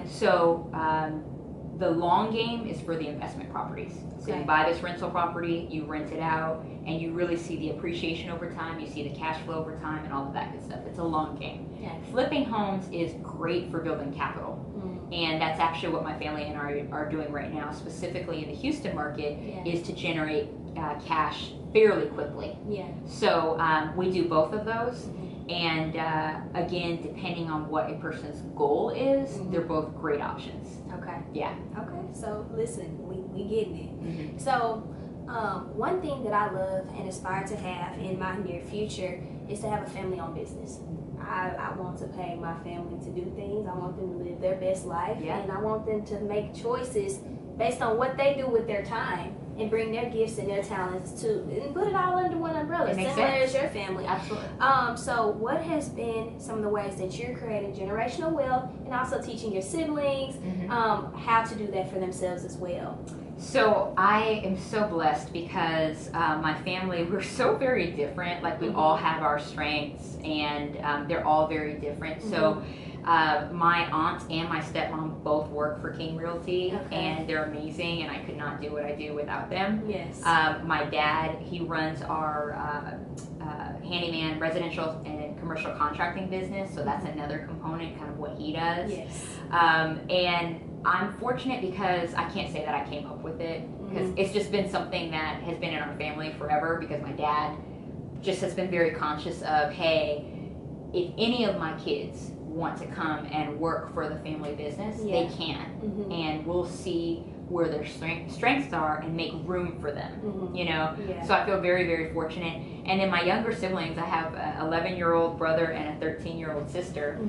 So The long game is for the investment properties. So you buy this rental property, you rent it out, and you really see the appreciation over time, you see the cash flow over time, and all of that good stuff. It's a long game. Yes. Flipping homes is great for building capital. And that's actually what my family and I are doing right now, specifically in the Houston market, is to generate cash fairly quickly. Yeah. So we do both of those. And again, depending on what a person's goal is, they're both great options. Okay. Yeah. Okay. So listen, we getting it. So one thing that I love and aspire to have in my near future is to have a family-owned business. I want to pay my family to do things. I want them to live their best life, and I want them to make choices based on what they do with their time and bring their gifts and their talents to, and put it all under one umbrella, similar as your family. Absolutely. So what has been some of the ways that you're creating generational wealth and also teaching your siblings how to do that for themselves as well? So I am so blessed because my family, we're so very different. Like we all have our strengths, and they're all very different. So my aunt and my stepmom both work for King Realty, and they're amazing, and I could not do what I do without them. Yes. My dad, he runs our handyman residential and commercial contracting business, so that's another component, kind of what he does. Yes. And I'm fortunate because I can't say that I came up with it, because it's just been something that has been in our family forever, because my dad just has been very conscious of, hey, if any of my kids want to come and work for the family business, they can, and we'll see where their strengths are and make room for them, you know? So I feel very, very fortunate. And then my younger siblings, I have an 11-year-old brother and a 13-year-old sister,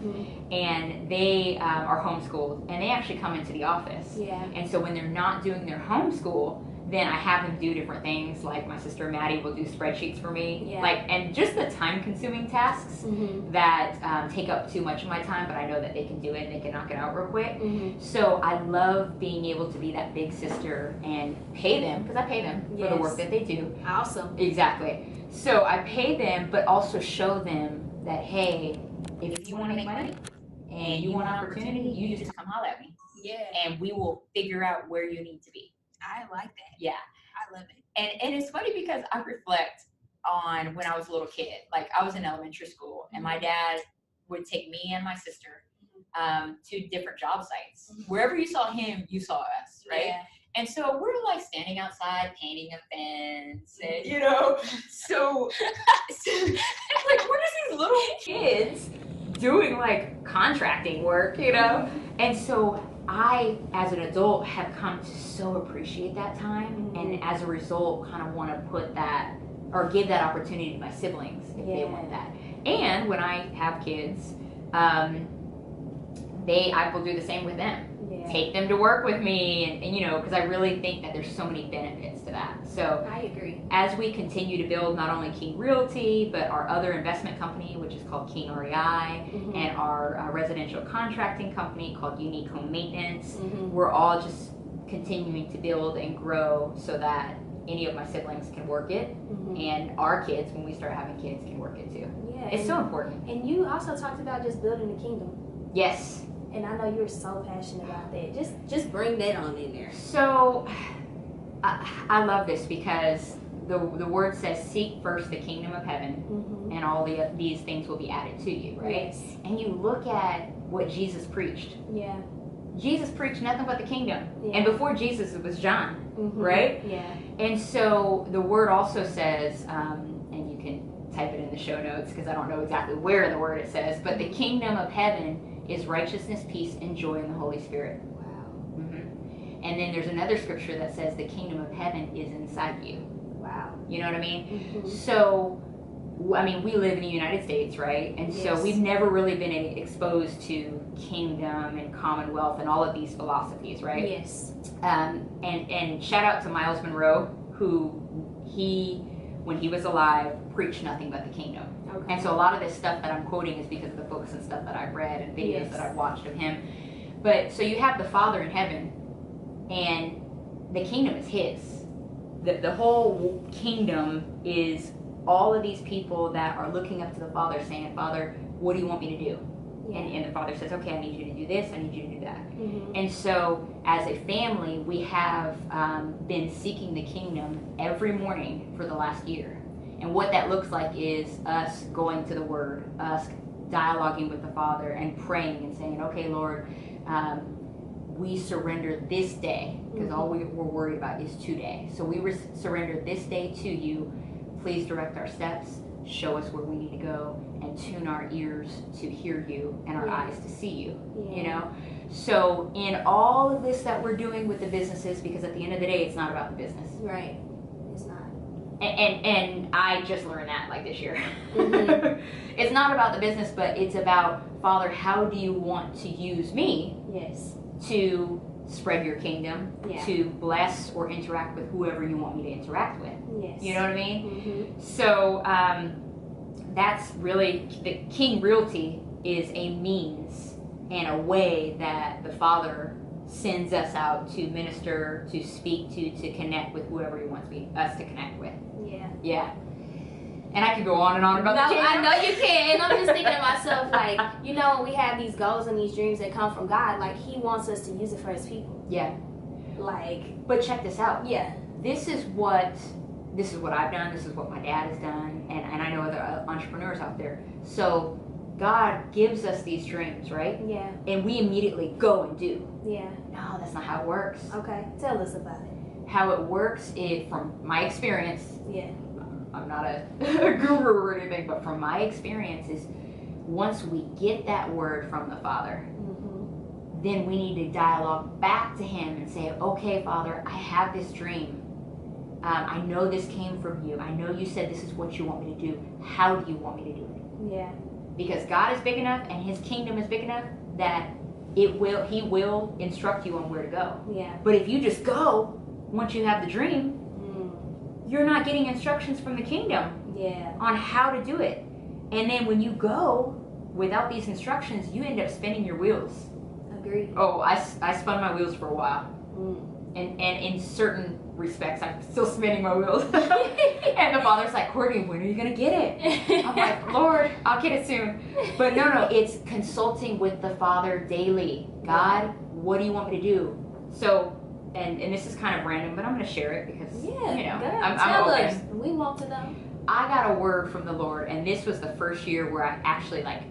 and they are homeschooled, and they actually come into the office. And so when they're not doing their homeschool, then I have them do different things, like my sister Maddie will do spreadsheets for me, like, and just the time-consuming tasks that take up too much of my time, but I know that they can do it and they can knock it out real quick. So I love being able to be that big sister and pay them, because I pay them for the work that they do. Awesome. Exactly. So I pay them, but also show them that, hey, if you want to make money and you want opportunity, you just come holler at me. And we will figure out where you need to be. I like that. Yeah. I love it. And it's funny because I reflect on when I was a little kid. Like, I was in elementary school, and my dad would take me and my sister to different job sites. Wherever you saw him, you saw us, right? And so we're like standing outside painting a fence, and you know, so like we're just these little kids doing like contracting work, you know? And so I, as an adult, have come to so appreciate that time, and as a result, kind of want to put that, or give that opportunity to my siblings if they want that. And when I have kids, I will do the same with them. Take them to work with me, and you know, because I really think that there's so many benefits to that. So I agree. As we continue to build not only King Realty, but our other investment company, which is called King REI, and our residential contracting company called Unique Home Maintenance, we're all just continuing to build and grow so that any of my siblings can work it, and our kids, when we start having kids, can work it too. It's so important. And you also talked about just building the kingdom. Yes. And I know you're so passionate about that. Just bring that on in there. So I love this because the word says, seek first the kingdom of heaven, and all these things will be added to you, right? Yes. And you look at what Jesus preached. Jesus preached nothing but the kingdom. And before Jesus, it was John, right? And so the word also says, and you can type it in the show notes because I don't know exactly where in the word it says, but the kingdom of heaven is righteousness, peace, and joy in the Holy Spirit. Wow. And then there's another scripture that says the kingdom of heaven is inside you. Wow. You know what I mean? So, I mean, we live in the United States, right? And so we've never really been exposed to kingdom and commonwealth and all of these philosophies, right? Yes. And shout out to Miles Monroe, who when he was alive, preached nothing but the kingdom. And so a lot of this stuff that I'm quoting is because of the books and stuff that I've read and videos that I've watched of him. But so you have the Father in heaven, and the kingdom is his. The whole kingdom is all of these people that are looking up to the Father saying, Father, what do you want me to do? Yeah. And the Father says, okay, I need you to do this, I need you to do that. Mm-hmm. And so as a family, we have been seeking the kingdom every morning for the last year. And what that looks like is us going to the Word, us dialoguing with the Father and praying and saying, okay, Lord, we surrender this day, because all we're worried about is today. So we surrender this day to you. Please direct our steps, show us where we need to go, and tune our ears to hear you and our eyes to see you. You know? So in all of this that we're doing with the businesses, because at the end of the day, it's not about the business. Right. It's not. And I just learned that like this year. Mm-hmm. It's not about the business, but it's about, Father, how do you want to use me? Yes. To spread your kingdom, Yeah. to bless or interact with whoever you want me to interact with. Yes. You know what I mean? Mm-hmm. So that's really, the King Realty is a means and a way that the Father sends us out to minister, to speak to connect with whoever he wants us to connect with. Yeah. Yeah. And I could go on and on about the kingdom. I know you can. And I'm just thinking to myself, like, you know, when we have these goals and these dreams that come from God, like, he wants us to use it for his people. Yeah. Like. But check this out. Yeah. This is what I've done. This is what my dad has done. And I know other entrepreneurs out there. So God gives us these dreams, right? Yeah. And we immediately go and do. Yeah. No, that's not how it works. Okay. Tell us about it. How it works is, from my experience, Yeah. I'm not a guru or anything, but from my experience is, once we get that word from the Father, then we need to dialogue back to him and say, okay, Father, I have this dream. I know this came from you. I know you said this is what you want me to do. How do you want me to do it? Yeah. Because God is big enough and his kingdom is big enough that he will instruct you on where to go. Yeah. But if you just go, once you have the dream, you're not getting instructions from the kingdom on how to do it. And then when you go without these instructions, you end up spinning your wheels. Agreed. Oh, I spun my wheels for a while. And in certain respects, I'm still spinning my wheels. And the Father's like, Courtney, when are you going to get it? I'm like, Lord, I'll get it soon. But no, it's consulting with the Father daily. God, what do you want me to do? So, and this is kind of random, but I'm going to share it because, you know, Tell I'm us. We want to know. I got a word from the Lord, and this was the first year where I actually, like,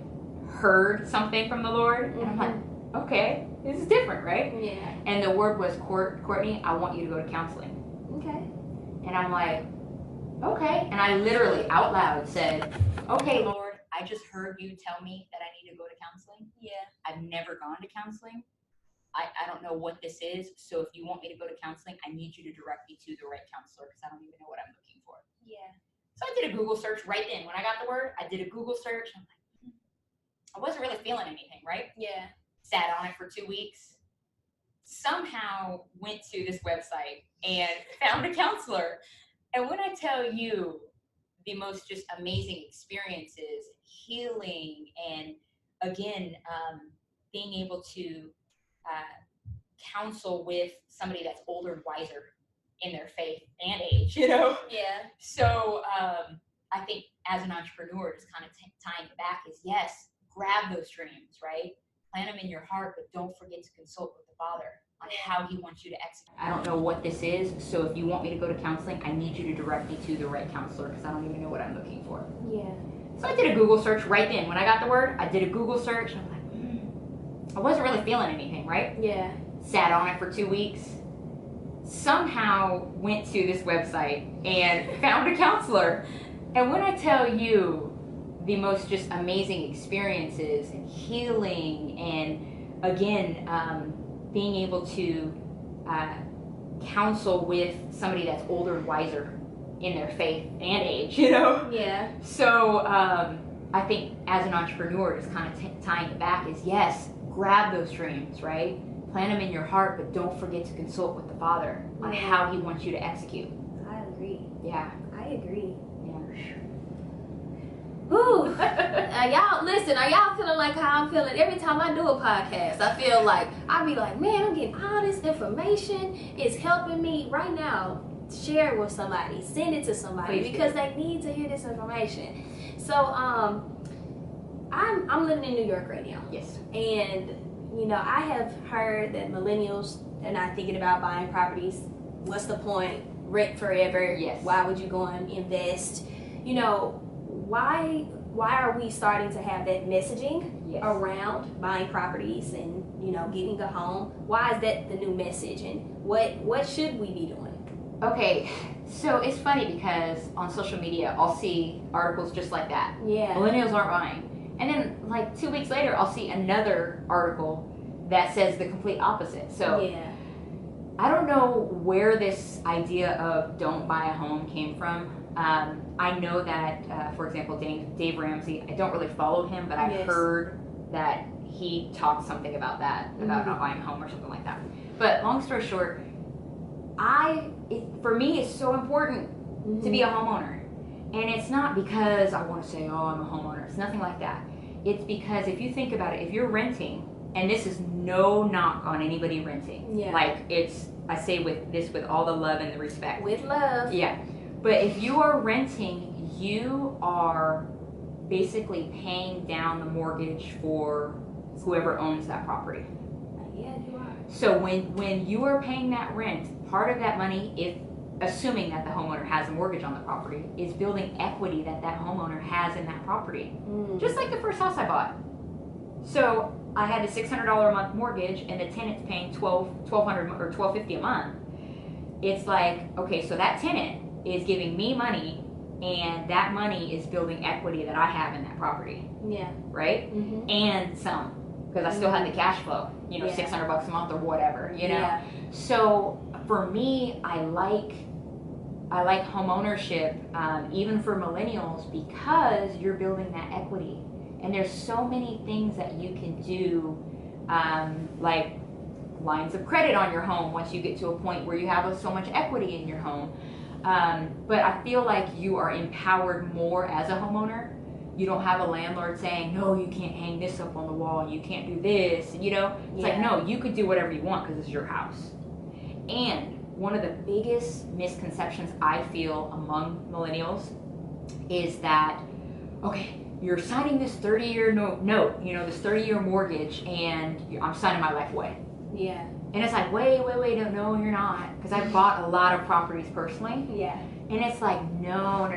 heard something from the Lord. And I'm like, okay, this is different, right? Yeah. And the word was, Courtney, I want you to go to counseling. Okay. And I'm like, okay. And I literally out loud said, okay, Lord, I just heard you tell me that I need to go to counseling. Yeah. I've never gone to counseling. I don't know what this is. So if you want me to go to counseling, I need you to direct me to the right counselor, because I don't even know what I'm looking for. Yeah. So I did a Google search right then. When I got the word, I did a Google search. I'm like, I wasn't really feeling anything, right? Yeah. Sat on it for 2 weeks. Somehow went to this website and found a counselor. And when I tell you the most just amazing experiences, healing, and again, being able to counsel with somebody that's older and wiser in their faith and age, you know? Yeah. So I think as an entrepreneur, just kind of tying it back is, yes, grab those dreams, right? Plant them in your heart, but don't forget to consult with the Father on how he wants you to execute. I don't know what this is, so if you want me to go to counseling, I need you to direct me to the right counselor, because I don't even know what I'm looking for. Yeah. So I did a Google search right then. When I got the word, I did a Google search. And I'm like, I wasn't really feeling anything, right? Yeah. Sat on it for 2 weeks. Somehow went to this website and found a counselor. And when I tell you the most just amazing experiences and healing, and again, being able to counsel with somebody that's older and wiser in their faith and age, you know? Yeah. So I think as an entrepreneur, just kind of tying it back is, yes, grab those dreams, right? Plant them in your heart, but don't forget to consult with the Father on how he wants you to execute. I agree. Yeah. I agree. Yeah. Whew. Y'all, listen, are y'all feeling like how I'm feeling every time I do a podcast? I feel like, I be like, man, I'm getting all this information. It's helping me right now. Share it with somebody. Send it to somebody. Please, because they need to hear this information. So, I'm living in New York right now. Yes. And, you know, I have heard that millennials are not thinking about buying properties. What's the point? Rent forever. Yes. Why would you go and invest? You know, why are we starting to have that messaging around buying properties and, you know, getting a home? Why is that the new message, and what should we be doing? Okay, so it's funny because on social media I'll see articles just like that. Yeah. Millennials aren't buying. And then like 2 weeks later I'll see another article that says the complete opposite. So yeah. I don't know where this idea of don't buy a home came from. I know that, for example, Dave Ramsey, I don't really follow him, but I've heard that he talked something about that, about not buying a home or something like that. But long story short, for me, it's so important to be a homeowner. And it's not because I want to say, oh, I'm a homeowner. It's nothing like that. It's because if you think about it, if you're renting, and this is no knock on anybody renting. Yeah. Like, I say with all the love and the respect. With love. Yeah. But if you are renting, you are basically paying down the mortgage for whoever owns that property. Yeah, you are. So when you are paying that rent, part of that money, if assuming that the homeowner has a mortgage on the property, is building equity that homeowner has in that property. Just like the first house I bought. So I had a $600 a month mortgage, and the tenant's paying $1,200 or $1,250 a month. It's like, okay, so that tenant is giving me money, and that money is building equity that I have in that property. Yeah. Right? And some, because I still had the cash flow, you know, $600 a month or whatever, you know? Yeah. So for me, I like home ownership, even for millennials, because you're building that equity. And there's so many things that you can do, like lines of credit on your home once you get to a point where you have so much equity in your home. But I feel like you are empowered more as a homeowner. You don't have a landlord saying, no, you can't hang this up on the wall, and you can't do this, you know? It's like, no, you could do whatever you want because it's your house. And one of the biggest misconceptions I feel among millennials is that, okay, you're signing this 30-year note, you know, this 30-year mortgage, and I'm signing my life away. Yeah. And it's like, wait, no, you're not. Because I've bought a lot of properties personally. Yeah. And it's like, no.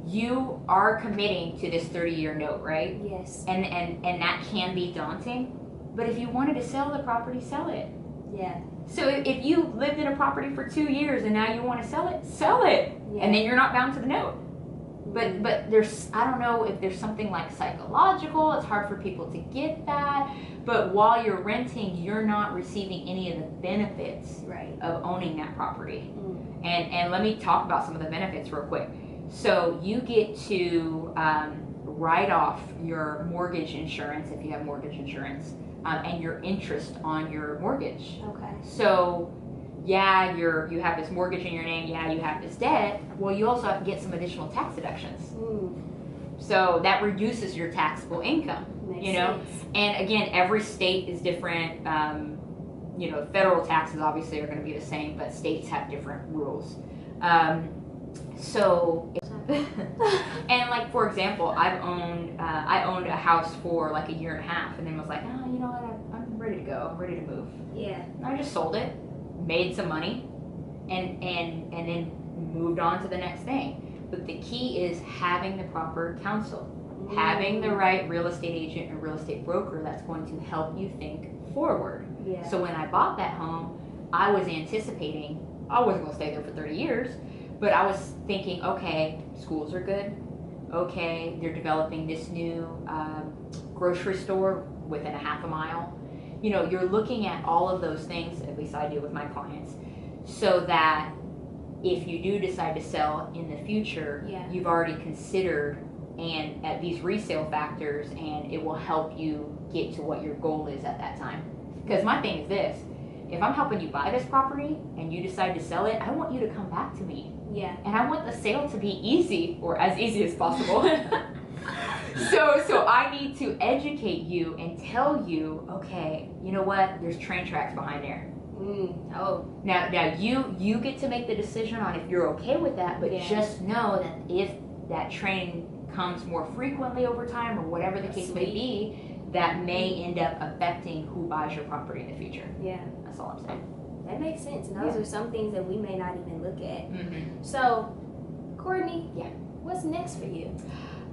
You are committing to this 30-year note, right? Yes. And that can be daunting. But if you wanted to sell the property, sell it. Yeah. So if you lived in a property for 2 years and now you want to sell it, sell it. Yeah. And then you're not bound to the note. But there's, I don't know if there's something like psychological, it's hard for people to get that. But while you're renting, you're not receiving any of the benefits of owning that property. And let me talk about some of the benefits real quick. So you get to write off your mortgage insurance, if you have mortgage insurance, and your interest on your mortgage. Okay. So yeah, you have this mortgage in your name, yeah, you have this debt, well, you also have to get some additional tax deductions. So that reduces your taxable income. Makes you know? sense. And again, every state is different. You know, federal taxes obviously are going to be the same, but states have different rules. And like, for example, I owned a house for like a year and a half, and then was like, oh, you know what, I'm ready to go, I'm ready to move. Yeah. And I just sold it, made some money, and then moved on to the next thing. But the key is having the proper counsel, having the right real estate agent and real estate broker that's going to help you think forward. Yeah. So when I bought that home, I was anticipating, I wasn't going to stay there for 30 years, but I was thinking, okay, schools are good. Okay, they're developing this new grocery store within a half a mile. You know, you're looking at all of those things, at least I do with my clients, so that if you do decide to sell in the future, you've already considered and at these resale factors, and it will help you get to what your goal is at that time. Because my thing is this, if I'm helping you buy this property and you decide to sell it, I want you to come back to me. Yeah. And I want the sale to be easy, or as easy as possible. So I need to educate you and tell you, okay, you know what, there's train tracks behind there. Oh. Now you get to make the decision on if you're okay with that, but just know that if that train comes more frequently over time, or whatever the case may be, that may end up affecting who buys your property in the future. Yeah. That's all I'm saying. That makes sense. And those are some things that we may not even look at. Mm-hmm. So, Courtney, yeah, what's next for you?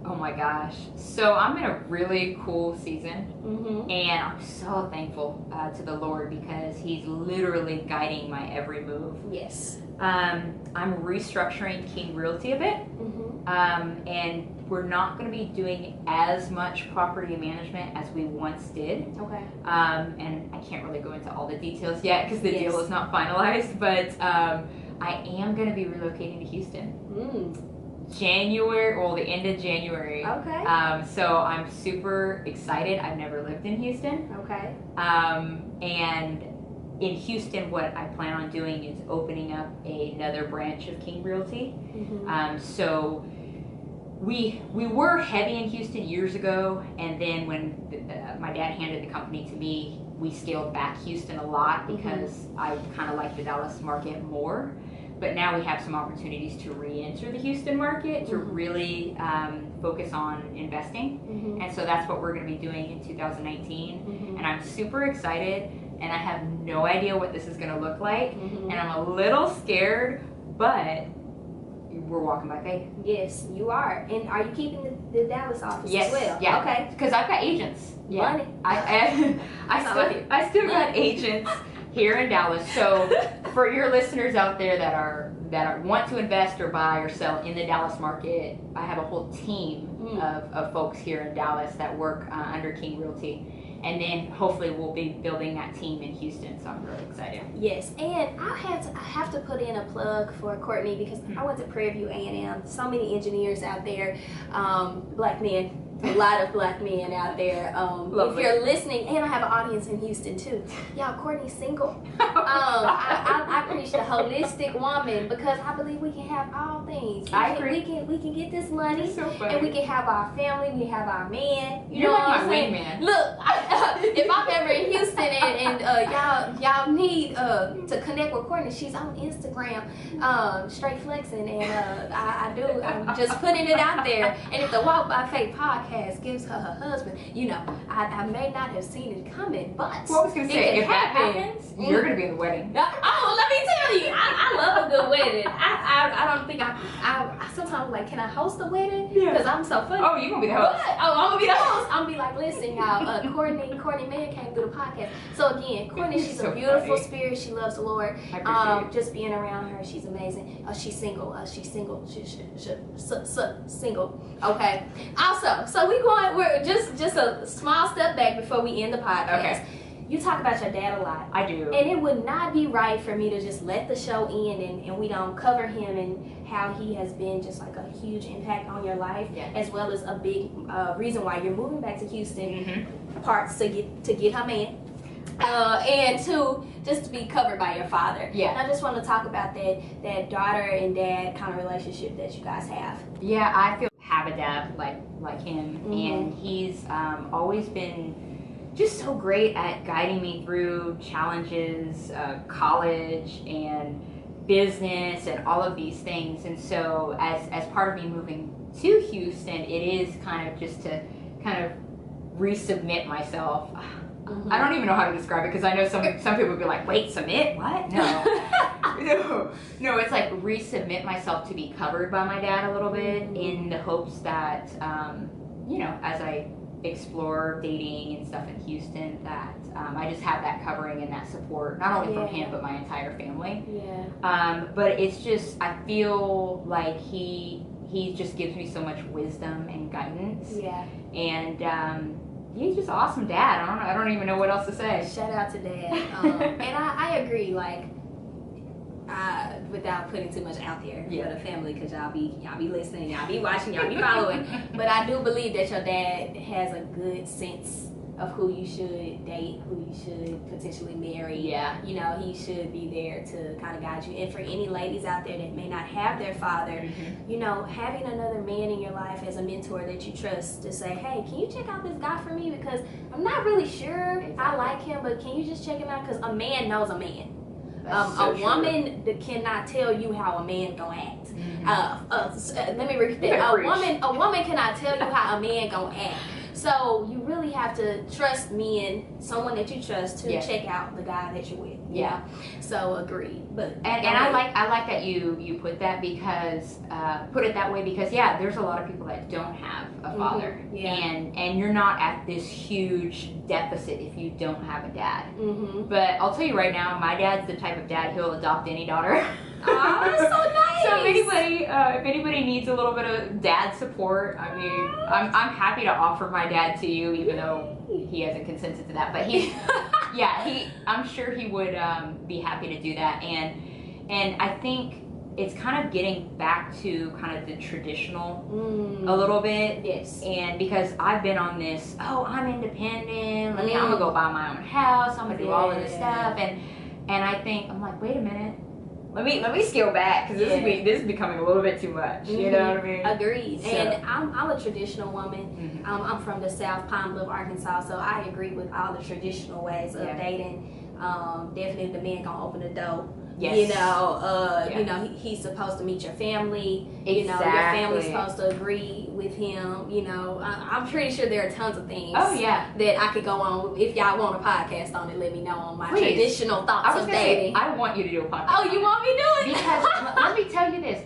Oh my gosh. So I'm in a really cool season, and I'm so thankful to the Lord because He's literally guiding my every move. Yes. I'm restructuring King Realty a bit, and we're not going to be doing as much property management as we once did. Okay. And I can't really go into all the details yet because the deal is not finalized, but I am going to be relocating to Houston. The end of January. Okay. So I'm super excited. I've never lived in Houston. Okay. And in Houston, what I plan on doing is opening up another branch of King Realty. So we were heavy in Houston years ago, and then when my dad handed the company to me, we scaled back Houston a lot because I kind of like the Dallas market more. But now we have some opportunities to re-enter the Houston market to really focus on investing. And so that's what we're going to be doing in 2019. And I'm super excited, and I have no idea what this is going to look like. And I'm a little scared, but we're walking by faith. Yes, you are. And are you keeping the Dallas office as well? Yeah. Okay. Because I've got agents. Money. I still got agents here in Dallas. So for your listeners out there that want to invest or buy or sell in the Dallas market, I have a whole team of folks here in Dallas that work under King Realty. And then hopefully we'll be building that team in Houston, so I'm really excited. Yes, and I have to put in a plug for Courtney because I went to Prairie View A&M. So many engineers out there, black men. A lot of black men out there. If you're listening, and I have an audience in Houston too. Y'all, Courtney's single. I preach the holistic woman because I believe we can have all things. We can get this money, and we can have our family. We have our man. You know like what I'm my saying? wingman. Look, if I'm ever in Houston and y'all need to connect with Courtney, she's on Instagram, straight flexing, and I'm just putting it out there. And if the Walk by Faith podcast gives her husband, I may not have seen it coming, but well, I was gonna say, if that happens, you're gonna be in the wedding. Oh, let me tell you, I love a good wedding. I don't think I sometimes like, can I host a wedding? Because I'm so funny. Oh, you're gonna be the host. What? Oh, I'm gonna be the host. I'm gonna be like, listen, y'all, Courtney Mann came through the podcast. So again, Courtney, she's a beautiful spirit. She loves the Lord. I appreciate it. Just being around her, she's amazing. She's single. She's single. Single. Okay. Also, so we're just a small step back before we end the podcast. Okay. You talk about your dad a lot. I do. And it would not be right for me to just let the show end and we don't cover him and how he has been just like a huge impact on your life, as well as a big reason why you're moving back to Houston, parts to get her man. And two, just to be covered by your father. Yeah. And I just want to talk about that daughter and dad kind of relationship that you guys have. Yeah, I have a dad like him, and he's always been just so great at guiding me through challenges, college and business and all of these things. And so as part of me moving to Houston, it is kind of just to kind of resubmit myself. I don't even know how to describe it because I know some people would be like, wait, submit? What? No. No, it's like resubmit myself to be covered by my dad a little bit in the hopes that, as I explore dating and stuff in Houston, that I just have that covering and that support, not only from him, but my entire family. But it's just, I feel like he just gives me so much wisdom and guidance. And, he's just awesome dad. I don't even know what else to say. Shout out to dad. And I agree, without putting too much out there for the family, because y'all be listening, y'all be watching, y'all be following. But I do believe that your dad has a good sense of who you should date, who you should potentially marry. He should be there to kind of guide you. And for any ladies out there that may not have their father, having another man in your life as a mentor that you trust to say, hey, can you check out this guy for me? Because I'm not really sure I like him, but can you just check him out? Because a man knows a man. A woman that cannot tell you how a man gonna act. Let me repeat that. A woman cannot tell you how a man gonna act. So you really have to trust men, someone that you trust, to check out the guy that you're with. Yeah. So agreed. But and I like that you put that because put it that way because there's a lot of people that don't have a father, and you're not at this huge deficit if you don't have a dad. But I'll tell you right now, my dad's the type of dad he'll adopt any daughter. Oh, that's so nice. So if anybody needs a little bit of dad support, I mean, I'm happy to offer my dad to you, even though he hasn't consented to that. But I'm sure he would be happy to do that. And I think it's kind of getting back to kind of the traditional a little bit. Yes. And because I've been on this, I'm independent. I'm gonna go buy my own house. I'm gonna do all of this stuff. And I think I'm like, wait a minute. Let me scale back because this is becoming a little bit too much. You know what I mean? Agreed. So. And I'm a traditional woman. I'm from the South, Pine Bluff, Arkansas, so I agree with all the traditional ways of dating. Definitely, the man gonna open the door. Yes. You know, he's supposed to meet your family. Exactly. You know, your family's supposed to agree with him. You know, I'm pretty sure there are tons of things. That I could go on. If y'all want a podcast on it, let me know on my traditional thoughts of dating. I want you to do a podcast. Oh, you want me to do it? Because let me tell you this: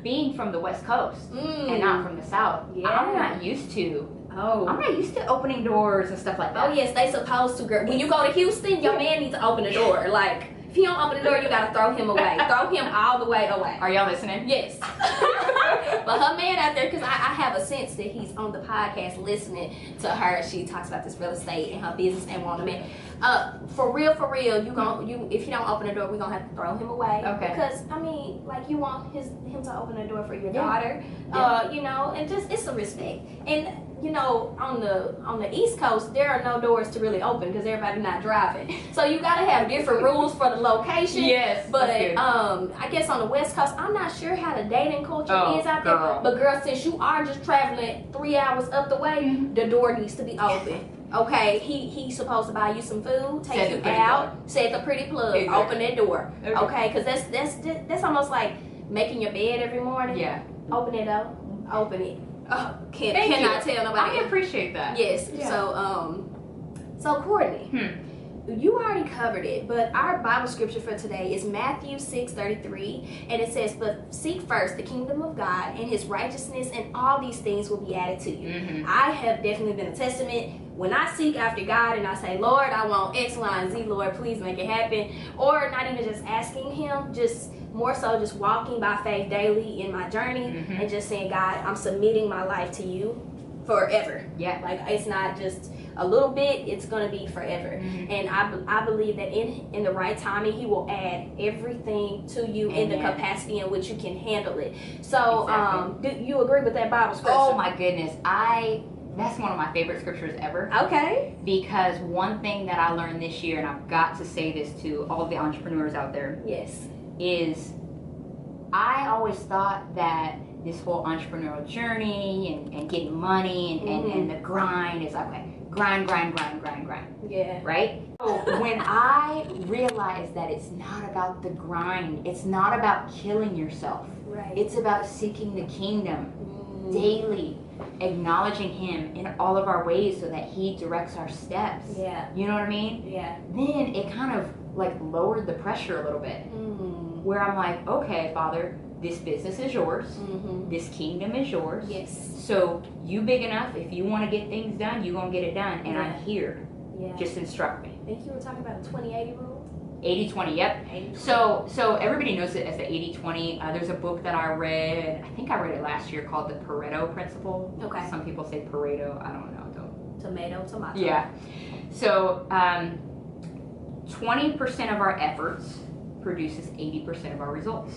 being from the West Coast and not from the South, I'm not used to. I'm not used to opening doors and stuff like that. Oh yes, they supposed to. Girl. When you go to Houston, your man needs to open the door. Like. If he don't open the door, you gotta throw him away. Throw him all the way away. Are y'all listening? Yes. But her man out there, because I have a sense that he's on the podcast listening to her. She talks about this real estate and her business and want a man. For real, if you don't open the door, we're gonna have to throw him away. Okay. Because I mean, like you want him to open the door for your daughter. You know, and just it's some respect. And you know, on the East Coast, there are no doors to really open because everybody's not driving. So you gotta have different rules for the location. Yes. But I guess on the West Coast, I'm not sure how the dating culture is out there. But girl, since you are just traveling 3 hours up the way, the door needs to be open. Okay, he's supposed to buy you some food, take you out, set the pretty plug, open that door. Okay, because that's almost like making your bed every morning. Yeah. Open it up. Open it. Oh, cannot tell nobody. I appreciate that. Yes. Yeah. So Courtney, you already covered it, but our Bible scripture for today is Matthew 6:33, and it says, "But seek first the kingdom of God and His righteousness, and all these things will be added to you." I have definitely been a testament. When I seek after God and I say, "Lord, I want X, Y, and Z. Lord, please make it happen," or not even just asking Him, just more so just walking by faith daily in my journey and just saying, God, I'm submitting my life to you forever. Yeah. Like it's not just a little bit, it's going to be forever. And I believe that in the right timing, He will add everything to you in the capacity in which you can handle it. So do you agree with that Bible scripture? Oh my goodness. That's one of my favorite scriptures ever. Okay. Because one thing that I learned this year, and I've got to say this to all the entrepreneurs out there. Yes. Is I always thought that this whole entrepreneurial journey and getting money and the grind is okay. Grind. Yeah. Right? So when I realized that it's not about the grind, it's not about killing yourself. Right. It's about seeking the kingdom daily, acknowledging Him in all of our ways so that He directs our steps. Yeah. You know what I mean? Yeah. Then it kind of like lowered the pressure a little bit. Where I'm like, okay, Father, this business is yours. This kingdom is yours. Yes. So you big enough, if you want to get things done, you're going to get it done. And I'm here. Yeah. Just instruct me. I think you were talking about the 20-80 rule? 80-20, yep. 80-20. So everybody knows it as the 80-20. There's a book that I read, I think I read it last year, called the Pareto Principle. Okay. Some people say Pareto, I don't know. Tomato. Yeah. So 20% of our efforts produces 80% of our results.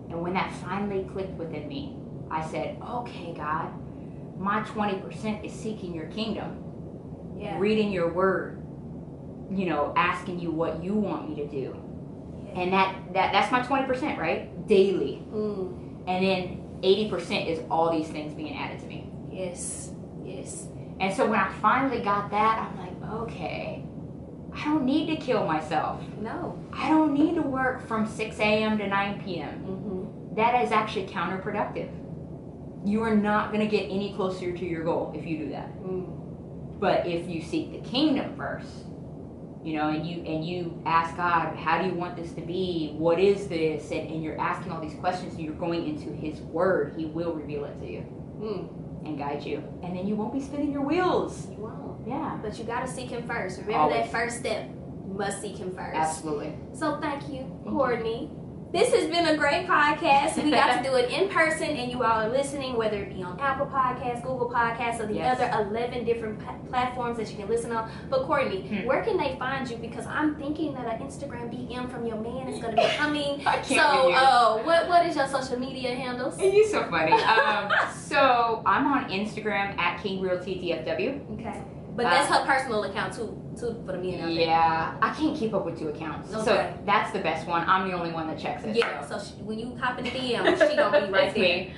And when that finally clicked within me, I said, okay, God, my 20% is seeking your kingdom, reading your word, you know, asking you what you want me to do. And that's my 20%, right? Daily. And then 80% is all these things being added to me. Yes. And so when I finally got that, I'm like, okay, I don't need to kill myself. No. I don't need to work from 6 a.m. to 9 p.m. that is actually counterproductive. You are not going to get any closer to your goal if you do that. But if you seek the kingdom first, you know, and you ask God, how do you want this to be? What is this? And you're asking all these questions, and you're going into His Word. He will reveal it to you and guide you. And then you won't be spinning your wheels. You won't. Yeah. But you got to seek Him first. Remember Always. that first step. You must seek Him first. Absolutely. So thank you, Courtney. This has been a great podcast. We got to do it in person, and you all are listening, whether it be on Apple Podcasts, Google Podcasts, or the other 11 different platforms that you can listen on. But Courtney, where can they find you? Because I'm thinking that an Instagram DM from your man is going to be coming. What is your social media handles? You're so funny. So I'm on Instagram at King Realty DFW. Okay. But that's her personal account too for the men out there. Yeah, I can't keep up with 2 accounts. Okay. So that's the best one. I'm the only one that checks it. Yeah, so when you hop in the DM, she gonna be right there.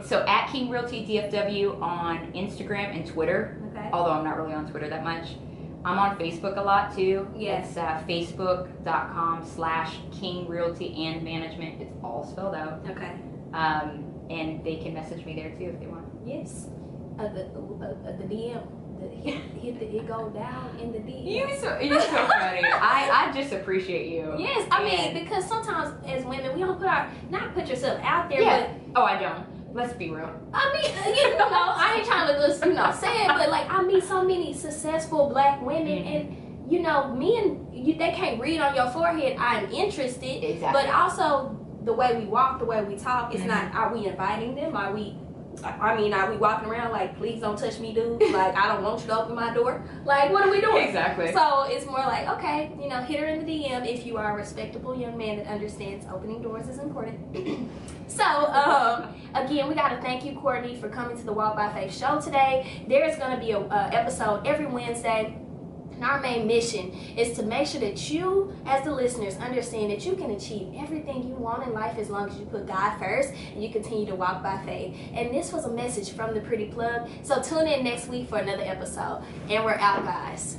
So at King Realty DFW on Instagram and Twitter. Okay. Although I'm not really on Twitter that much. I'm on Facebook a lot too. Yes. It's facebook.com/King Realty and Management. It's all spelled out. Okay. And they can message me there too if they want. Yes. The DM. It go down in the DM. You're so funny. I just appreciate you. Yes, I mean, because sometimes as women we don't not put yourself out there, but I don't. Let's be real. I mean, you know, I ain't trying to just say it, but like I meet so many successful black women, and you know, men they can't read on your forehead I'm interested. Exactly. But also the way we walk, the way we talk, it's not. Are we inviting them? Are we walking around like, please don't touch me, dude? Like, I don't want you to open my door. Like, what are we doing? Exactly. So it's more like, okay, you know, hit her in the DM if you are a respectable young man that understands opening doors is important. So, again, we got to thank you, Courtney, for coming to the Walk by Faith show today. There's going to be an episode every Wednesday. And our main mission is to make sure that you, as the listeners, understand that you can achieve everything you want in life as long as you put God first and you continue to walk by faith. And this was a message from the Pretty Plug. So tune in next week for another episode. And we're out, guys.